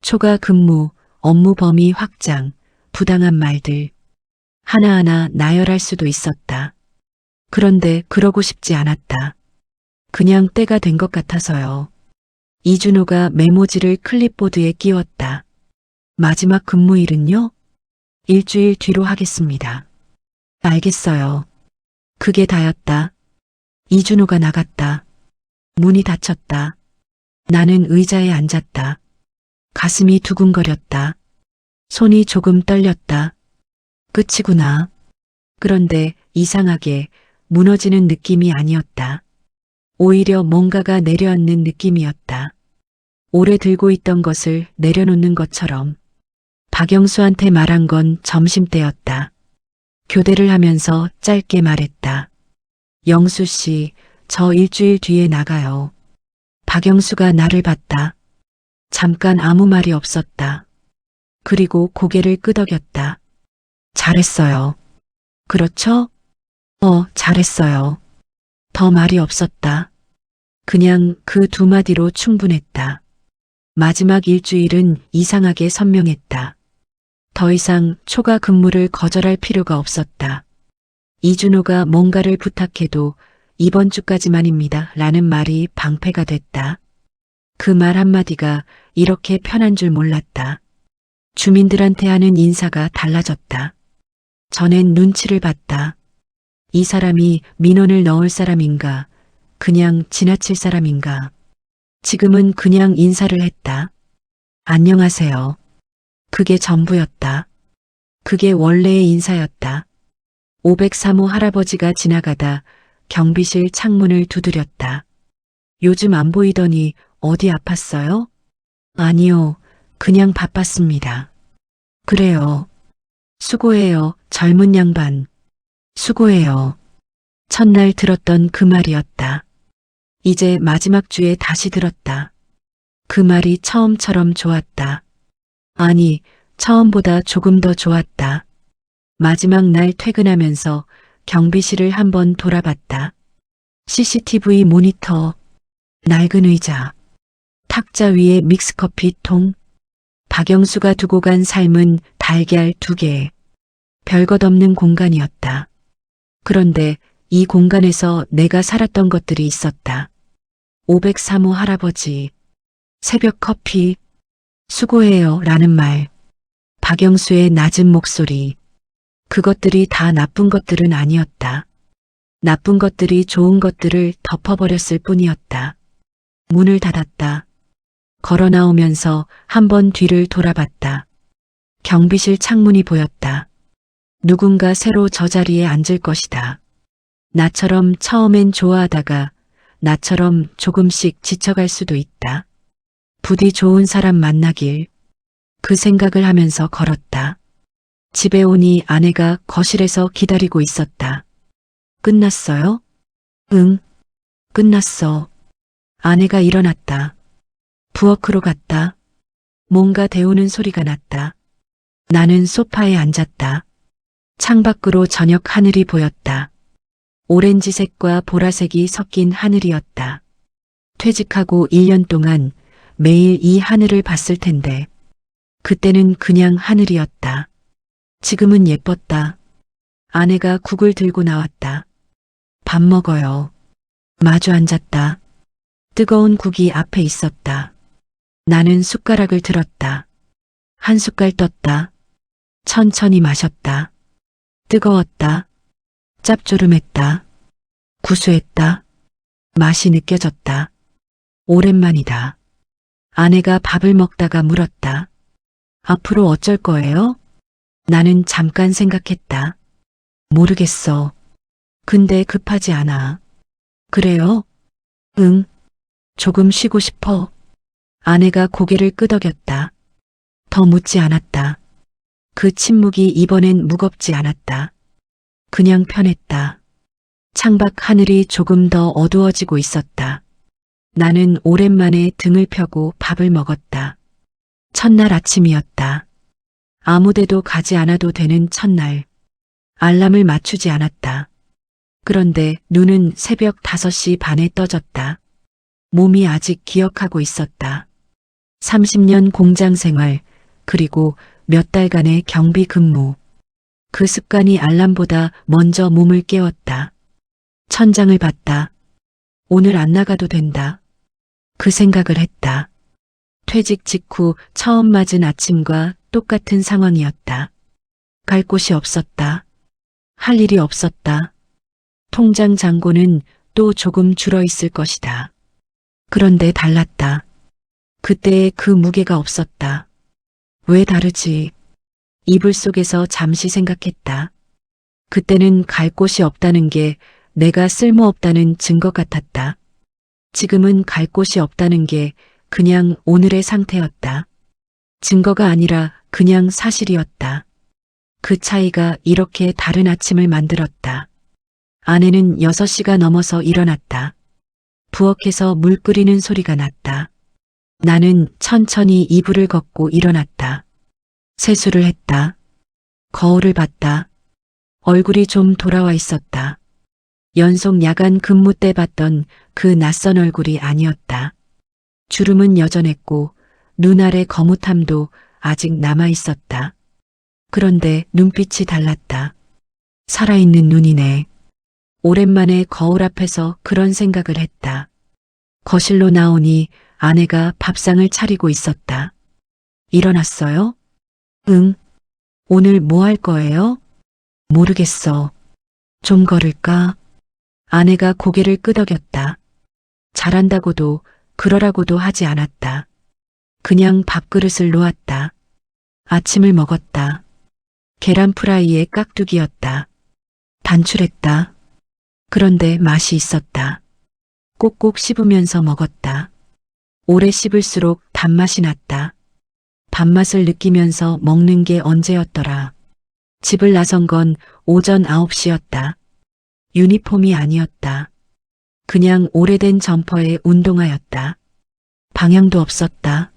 초과 근무, 업무 범위 확장, 부당한 말들. 하나하나 나열할 수도 있었다. 그런데 그러고 싶지 않았다. 그냥 때가 된 것 같아서요. 이준호가 메모지를 클립보드에 끼웠다. 마지막 근무일은요? 일주일 뒤로 하겠습니다. 알겠어요. 그게 다였다. 이준호가 나갔다. 문이 닫혔다. 나는 의자에 앉았다. 가슴이 두근거렸다. 손이 조금 떨렸다. 끝이구나. 그런데 이상하게 무너지는 느낌이 아니었다. 오히려 뭔가가 내려앉는 느낌이었다. 오래 들고 있던 것을 내려놓는 것처럼. 박영수한테 말한 건 점심때였다. 교대를 하면서 짧게 말했다. 영수 씨, 저 일주일 뒤에 나가요. 박영수가 나를 봤다. 잠깐 아무 말이 없었다. 그리고 고개를 끄덕였다. 잘했어요. 그렇죠? 잘했어요. 더 말이 없었다. 그냥 그 두 마디로 충분했다. 마지막 일주일은 이상하게 선명했다. 더 이상 초과 근무를 거절할 필요가 없었다. 이준호가 뭔가를 부탁해도 이번 주까지만입니다. 라는 말이 방패가 됐다. 그 말 한마디가 이렇게 편한 줄 몰랐다. 주민들한테 하는 인사가 달라졌다. 전엔 눈치를 봤다. 이 사람이 민원을 넣을 사람인가, 그냥 지나칠 사람인가. 지금은 그냥 인사를 했다. 안녕하세요. 그게 전부였다. 그게 원래의 인사였다. 503호 할아버지가 지나가다 경비실 창문을 두드렸다. 요즘 안 보이더니 어디 아팠어요? 아니요, 그냥 바빴습니다. 그래요. 수고해요, 젊은 양반. 수고해요. 첫날 들었던 그 말이었다. 이제 마지막 주에 다시 들었다. 그 말이 처음처럼 좋았다. 아니, 처음보다 조금 더 좋았다. 마지막 날 퇴근하면서 경비실을 한번 돌아봤다. CCTV 모니터, 낡은 의자, 탁자 위에 믹스커피 통, 박영수가 두고 간 삶은 달걀 2개. 별것 없는 공간이었다. 그런데 이 공간에서 내가 살았던 것들이 있었다. 503호 할아버지, 새벽 커피, 수고해요 라는 말, 박영수의 낮은 목소리. 그것들이 다 나쁜 것들은 아니었다. 나쁜 것들이 좋은 것들을 덮어버렸을 뿐이었다. 문을 닫았다. 걸어 나오면서 한번 뒤를 돌아봤다. 경비실 창문이 보였다. 누군가 새로 저 자리에 앉을 것이다. 나처럼 처음엔 좋아하다가 나처럼 조금씩 지쳐갈 수도 있다. 부디 좋은 사람 만나길. 그 생각을 하면서 걸었다. 집에 오니 아내가 거실에서 기다리고 있었다. 끝났어요? 응, 끝났어. 아내가 일어났다. 부엌으로 갔다. 뭔가 데우는 소리가 났다. 나는 소파에 앉았다. 창밖으로 저녁 하늘이 보였다. 오렌지색과 보라색이 섞인 하늘이었다. 퇴직하고 1년 동안 매일 이 하늘을 봤을 텐데 그때는 그냥 하늘이었다. 지금은 예뻤다. 아내가 국을 들고 나왔다. 밥 먹어요. 마주 앉았다. 뜨거운 국이 앞에 있었다. 나는 숟가락을 들었다. 한 숟갈 떴다. 천천히 마셨다. 뜨거웠다. 짭조름했다. 구수했다. 맛이 느껴졌다. 오랜만이다. 아내가 밥을 먹다가 물었다. 앞으로 어쩔 거예요? 나는 잠깐 생각했다. 모르겠어. 근데 급하지 않아. 그래요? 응. 조금 쉬고 싶어. 아내가 고개를 끄덕였다. 더 묻지 않았다. 그 침묵이 이번엔 무겁지 않았다. 그냥 편했다. 창밖 하늘이 조금 더 어두워지고 있었다. 나는 오랜만에 등을 펴고 밥을 먹었다. 첫날 아침이었다. 아무데도 가지 않아도 되는 첫날. 알람을 맞추지 않았다. 그런데 눈은 새벽 5시 반에 떠졌다. 몸이 아직 기억하고 있었다. 30년 공장 생활, 그리고 몇 달간의 경비 근무. 그 습관이 알람보다 먼저 몸을 깨웠다. 천장을 봤다. 오늘 안 나가도 된다. 그 생각을 했다. 퇴직 직후 처음 맞은 아침과 똑같은 상황이었다. 갈 곳이 없었다. 할 일이 없었다. 통장 잔고는 또 조금 줄어 있을 것이다. 그런데 달랐다. 그때의 그 무게가 없었다. 왜 다르지? 이불 속에서 잠시 생각했다. 그때는 갈 곳이 없다는 게 내가 쓸모없다는 증거 같았다. 지금은 갈 곳이 없다는 게 그냥 오늘의 상태였다. 증거가 아니라 그냥 사실이었다. 그 차이가 이렇게 다른 아침을 만들었다. 아내는 6시가 넘어서 일어났다. 부엌에서 물 끓이는 소리가 났다. 나는 천천히 이불을 걷고 일어났다. 세수를 했다. 거울을 봤다. 얼굴이 좀 돌아와 있었다. 연속 야간 근무 때 봤던 그 낯선 얼굴이 아니었다. 주름은 여전했고 눈 아래 거뭇함도 아직 남아 있었다. 그런데 눈빛이 달랐다. 살아있는 눈이네. 오랜만에 거울 앞에서 그런 생각을 했다. 거실로 나오니 아내가 밥상을 차리고 있었다. 일어났어요? 응. 오늘 뭐 할 거예요? 모르겠어. 좀 걸을까? 아내가 고개를 끄덕였다. 잘한다고도 그러라고도 하지 않았다. 그냥 밥그릇을 놓았다. 아침을 먹었다. 계란 프라이에 깍두기였다. 단출했다. 그런데 맛이 있었다. 꼭꼭 씹으면서 먹었다. 오래 씹을수록 단맛이 났다. 밥맛을 느끼면서 먹는 게 언제였더라. 집을 나선 건 오전 9시였다. 유니폼이 아니었다. 그냥 오래된 점퍼에 운동화였다. 방향도 없었다.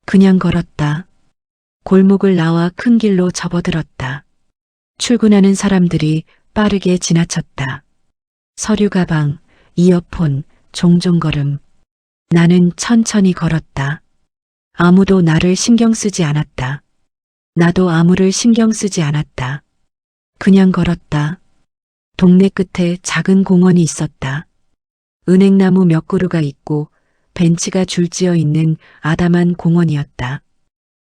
그냥 걸었다. 골목을 나와 큰 길로 접어들었다. 출근하는 사람들이 빠르게 지나쳤다. 서류 가방, 이어폰, 종종 걸음. 나는 천천히 걸었다. 아무도 나를 신경 쓰지 않았다. 나도 아무를 신경 쓰지 않았다. 그냥 걸었다. 동네 끝에 작은 공원이 있었다. 은행나무 몇 그루가 있고 벤치가 줄지어 있는 아담한 공원이었다.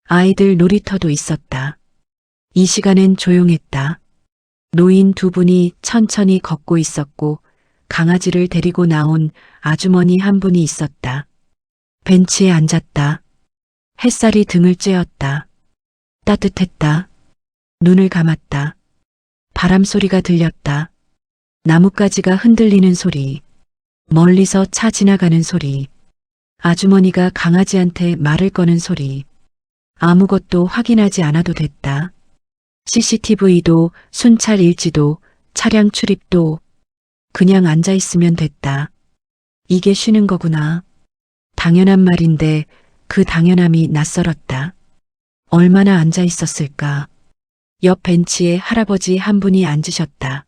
아이들 놀이터도 있었다. 이 시간엔 조용했다. 노인 2분이 천천히 걷고 있었고 강아지를 데리고 나온 아주머니 한 분이 있었다. 벤치에 앉았다. 햇살이 등을 쬐었다. 따뜻했다. 눈을 감았다. 바람 소리가 들렸다. 나뭇가지가 흔들리는 소리. 멀리서 차 지나가는 소리. 아주머니가 강아지한테 말을 거는 소리. 아무것도 확인하지 않아도 됐다. CCTV도 순찰 일지도 차량 출입도 그냥 앉아 있으면 됐다. 이게 쉬는 거구나. 당연한 말인데 그 당연함이 낯설었다. 얼마나 앉아 있었을까. 옆 벤치에 할아버지 한 분이 앉으셨다.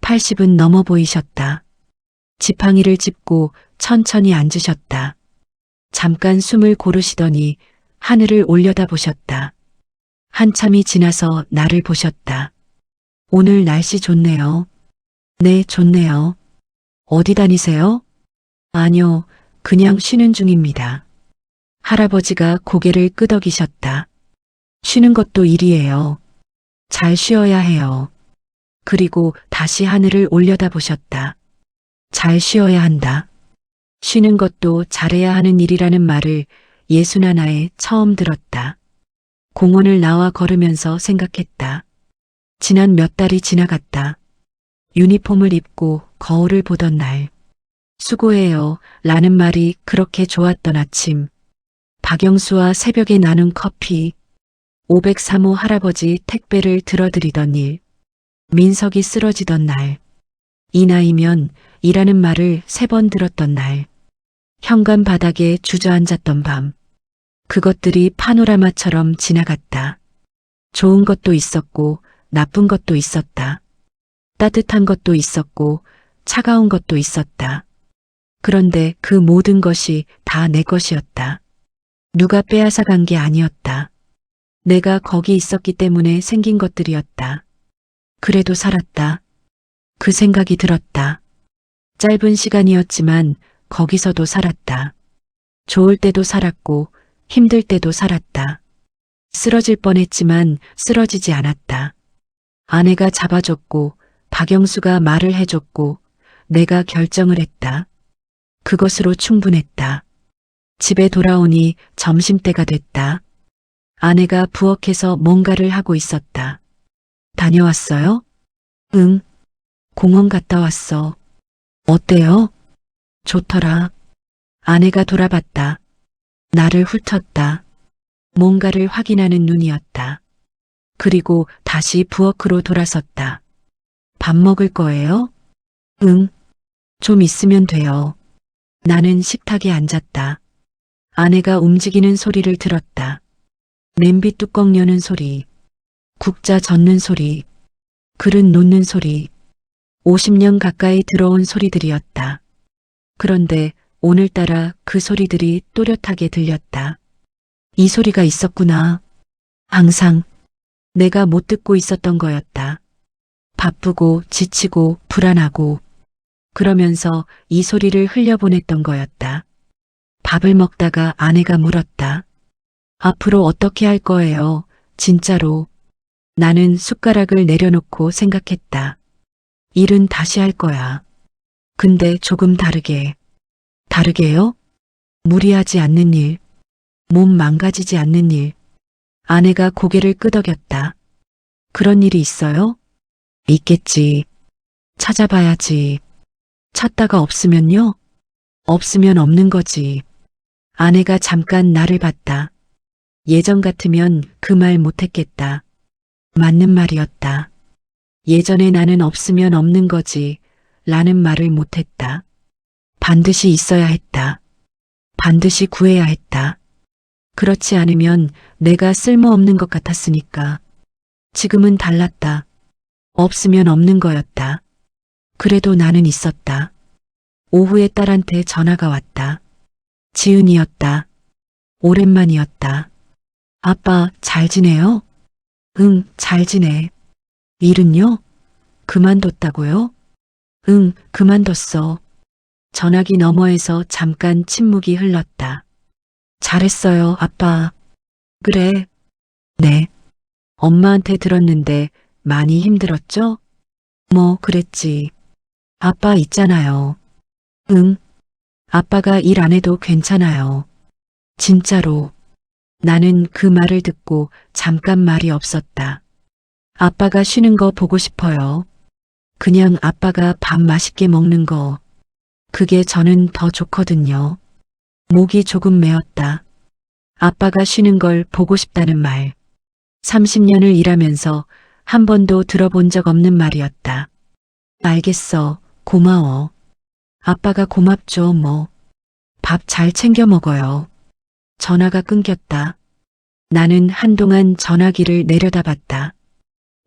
80은 넘어 보이셨다. 지팡이를 짚고 천천히 앉으셨다. 잠깐 숨을 고르시더니 하늘을 올려다보셨다. 한참이 지나서 나를 보셨다. 오늘 날씨 좋네요. 네, 좋네요. 어디 다니세요? 아니요, 그냥 쉬는 중입니다. 할아버지가 고개를 끄덕이셨다. 쉬는 것도 일이에요. 잘 쉬어야 해요. 그리고 다시 하늘을 올려다보셨다. 잘 쉬어야 한다. 쉬는 것도 잘해야 하는 일이라는 말을 61에 처음 들었다. 공원을 나와 걸으면서 생각했다. 지난 몇 달이 지나갔다. 유니폼을 입고 거울을 보던 날. 수고해요 라는 말이 그렇게 좋았던 아침. 박영수와 새벽에 나눈 커피. 503호 할아버지 택배를 들어드리던 일. 민석이 쓰러지던 날. 이 나이면 이라는 말을 3번 들었던 날. 현관 바닥에 주저앉았던 밤. 그것들이 파노라마처럼 지나갔다. 좋은 것도 있었고 나쁜 것도 있었다. 따뜻한 것도 있었고 차가운 것도 있었다. 그런데 그 모든 것이 다 내 것이었다. 누가 빼앗아 간 게 아니었다. 내가 거기 있었기 때문에 생긴 것들이었다. 그래도 살았다. 그 생각이 들었다. 짧은 시간이었지만 거기서도 살았다. 좋을 때도 살았고 힘들 때도 살았다. 쓰러질 뻔했지만 쓰러지지 않았다. 아내가 잡아줬고 박영수가 말을 해줬고 내가 결정을 했다. 그것으로 충분했다. 집에 돌아오니 점심때가 됐다. 아내가 부엌에서 뭔가를 하고 있었다. 다녀왔어요? 응. 공원 갔다 왔어. 어때요? 좋더라. 아내가 돌아봤다. 나를 훑었다. 뭔가를 확인하는 눈이었다. 그리고 다시 부엌으로 돌아섰다. 밥 먹을 거예요? 응. 좀 있으면 돼요. 나는 식탁에 앉았다. 아내가 움직이는 소리를 들었다. 냄비 뚜껑 여는 소리, 국자 젓는 소리, 그릇 놓는 소리, 50년 가까이 들어온 소리들이었다. 그런데 오늘따라 그 소리들이 또렷하게 들렸다. 이 소리가 있었구나. 항상 내가 못 듣고 있었던 거였다. 바쁘고 지치고 불안하고 그러면서 이 소리를 흘려보냈던 거였다. 밥을 먹다가 아내가 물었다. 앞으로 어떻게 할 거예요? 진짜로. 나는 숟가락을 내려놓고 생각했다. 일은 다시 할 거야. 근데 조금 다르게. 다르게요? 무리하지 않는 일. 몸 망가지지 않는 일. 아내가 고개를 끄덕였다. 그런 일이 있어요? 있겠지. 찾아봐야지. 찾다가 없으면요? 없으면 없는 거지. 아내가 잠깐 나를 봤다. 예전 같으면 그 말 못했겠다. 맞는 말이었다. 예전에 나는 없으면 없는 거지 라는 말을 못했다. 반드시 있어야 했다. 반드시 구해야 했다. 그렇지 않으면 내가 쓸모없는 것 같았으니까. 지금은 달랐다. 없으면 없는 거였다. 그래도 나는 있었다. 오후에 딸한테 전화가 왔다. 지은이었다. 오랜만이었다. 아빠 잘 지내요? 응, 잘 지내. 일은요? 그만뒀다고요? 응, 그만뒀어. 전화기 너머에서 잠깐 침묵이 흘렀다. 잘했어요, 아빠. 그래. 네. 엄마한테 들었는데 많이 힘들었죠? 뭐, 그랬지. 아빠 있잖아요. 응. 아빠가 일 안 해도 괜찮아요. 진짜로. 나는 그 말을 듣고 잠깐 말이 없었다. 아빠가 쉬는 거 보고 싶어요. 그냥 아빠가 밥 맛있게 먹는 거. 그게 저는 더 좋거든요. 목이 조금 메었다. 아빠가 쉬는 걸 보고 싶다는 말. 30년을 일하면서 한 번도 들어본 적 없는 말이었다. 알겠어. 고마워. 아빠가 고맙죠, 뭐. 밥 잘 챙겨 먹어요. 전화가 끊겼다. 나는 한동안 전화기를 내려다봤다.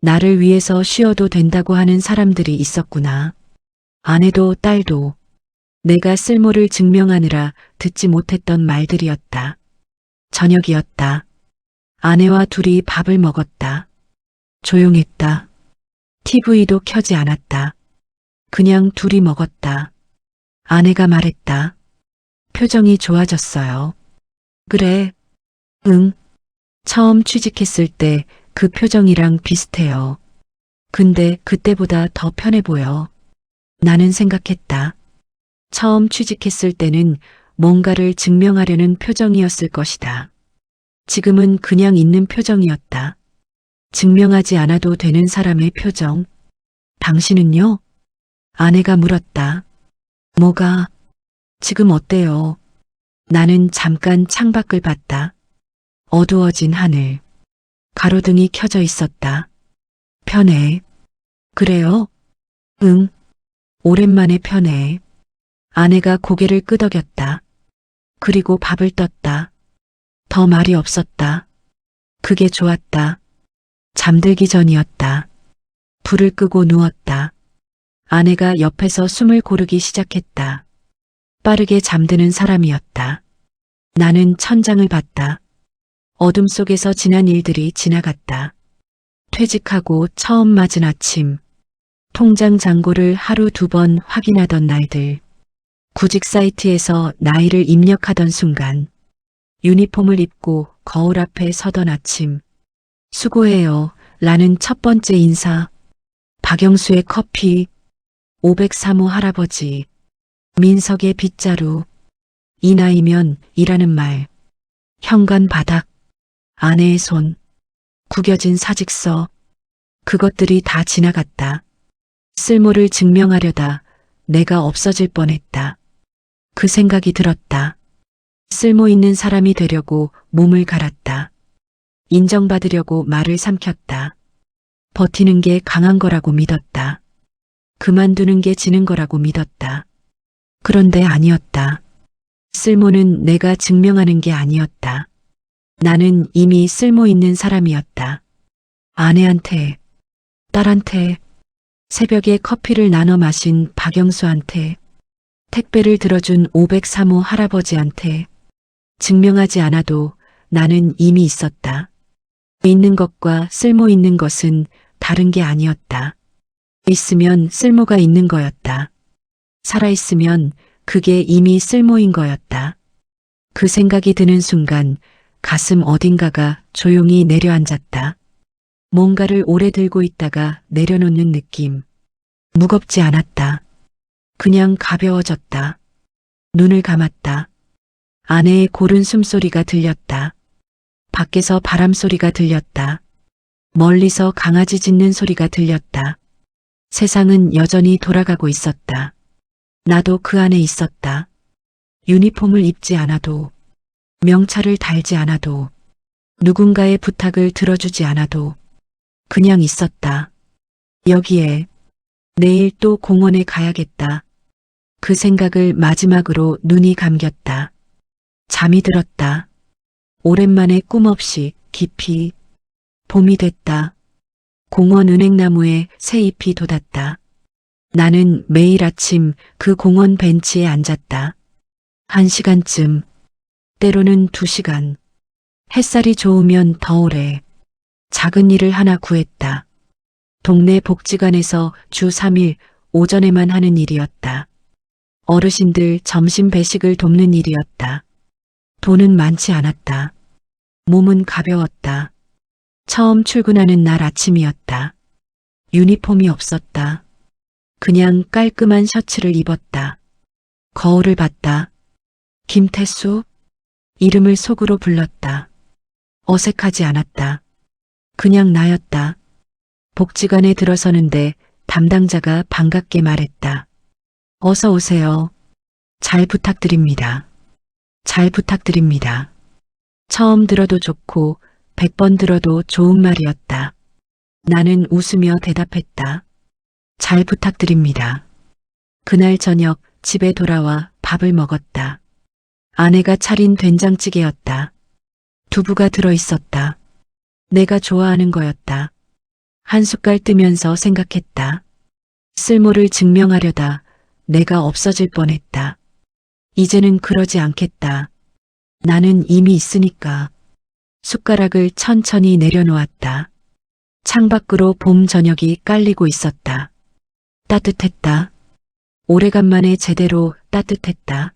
나를 위해서 쉬어도 된다고 하는 사람들이 있었구나. 아내도 딸도 내가 쓸모를 증명하느라 듣지 못했던 말들이었다. 저녁이었다. 아내와 둘이 밥을 먹었다. 조용했다. TV도 켜지 않았다. 그냥 둘이 먹었다. 아내가 말했다. 표정이 좋아졌어요. 그래. 응. 처음 취직했을 때 그 표정이랑 비슷해요. 근데 그때보다 더 편해 보여. 나는 생각했다. 처음 취직했을 때는 뭔가를 증명하려는 표정이었을 것이다. 지금은 그냥 있는 표정이었다. 증명하지 않아도 되는 사람의 표정. 당신은요? 아내가 물었다. 뭐가? 지금 어때요? 나는 잠깐 창밖을 봤다. 어두워진 하늘. 가로등이 켜져 있었다. 편해. 그래요? 응. 오랜만에 편해. 아내가 고개를 끄덕였다. 그리고 밥을 떴다. 더 말이 없었다. 그게 좋았다. 잠들기 전이었다. 불을 끄고 누웠다. 아내가 옆에서 숨을 고르기 시작했다. 빠르게 잠드는 사람이었다. 나는 천장을 봤다. 어둠 속에서 지난 일들이 지나갔다. 퇴직하고 처음 맞은 아침. 통장 잔고를 하루 2번 확인하던 날들. 구직 사이트에서 나이를 입력하던 순간 유니폼을 입고 거울 앞에 서던 아침. 수고해요. 라는 첫 번째 인사. 박영수의 커피. 503호 할아버지. 민석의 빗자루. 이 나이면 이라는 말. 현관 바닥. 아내의 손. 구겨진 사직서. 그것들이 다 지나갔다. 쓸모를 증명하려다 내가 없어질 뻔했다. 그 생각이 들었다. 쓸모 있는 사람이 되려고 몸을 갈았다. 인정받으려고 말을 삼켰다. 버티는 게 강한 거라고 믿었다. 그만두는 게 지는 거라고 믿었다. 그런데 아니었다. 쓸모는 내가 증명하는 게 아니었다. 나는 이미 쓸모 있는 사람이었다. 아내한테, 딸한테, 새벽에 커피를 나눠 마신 박영수한테, 택배를 들어준 503호 할아버지한테, 증명하지 않아도 나는 이미 있었다. 있는 것과 쓸모 있는 것은 다른 게 아니었다. 있으면 쓸모가 있는 거였다. 살아있으면 그게 이미 쓸모인 거였다. 그 생각이 드는 순간 가슴 어딘가가 조용히 내려앉았다. 뭔가를 오래 들고 있다가 내려놓는 느낌. 무겁지 않았다. 그냥 가벼워졌다. 눈을 감았다. 아내의 고른 숨소리가 들렸다. 밖에서 바람 소리가 들렸다. 멀리서 강아지 짖는 소리가 들렸다. 세상은 여전히 돌아가고 있었다. 나도 그 안에 있었다. 유니폼을 입지 않아도, 명찰을 달지 않아도, 누군가의 부탁을 들어주지 않아도, 그냥 있었다. 여기에, 내일 또 공원에 가야겠다. 그 생각을 마지막으로 눈이 감겼다. 잠이 들었다. 오랜만에 꿈 없이 깊이. 봄이 됐다. 공원 은행나무에 새 잎이 돋았다. 나는 매일 아침 그 공원 벤치에 앉았다. 1시간쯤, 때로는 2시간. 햇살이 좋으면 더 오래. 작은 일을 하나 구했다. 동네 복지관에서 주 3일 오전에만 하는 일이었다. 어르신들 점심 배식을 돕는 일이었다. 돈은 많지 않았다. 몸은 가벼웠다. 처음 출근하는 날 아침이었다. 유니폼이 없었다. 그냥 깔끔한 셔츠를 입었다. 거울을 봤다. 김태수? 이름을 속으로 불렀다. 어색하지 않았다. 그냥 나였다. 복지관에 들어서는데 담당자가 반갑게 말했다. 어서 오세요. 잘 부탁드립니다. 잘 부탁드립니다. 처음 들어도 좋고 100번 들어도 좋은 말이었다. 나는 웃으며 대답했다. 잘 부탁드립니다. 그날 저녁 집에 돌아와 밥을 먹었다. 아내가 차린 된장찌개였다. 두부가 들어있었다. 내가 좋아하는 거였다. 한 숟갈 뜨면서 생각했다. 쓸모를 증명하려다 내가 없어질 뻔했다. 이제는 그러지 않겠다. 나는 이미 있으니까. 숟가락을 천천히 내려놓았다. 창밖으로 봄 저녁이 깔리고 있었다. 따뜻했다. 오래간만에 제대로 따뜻했다.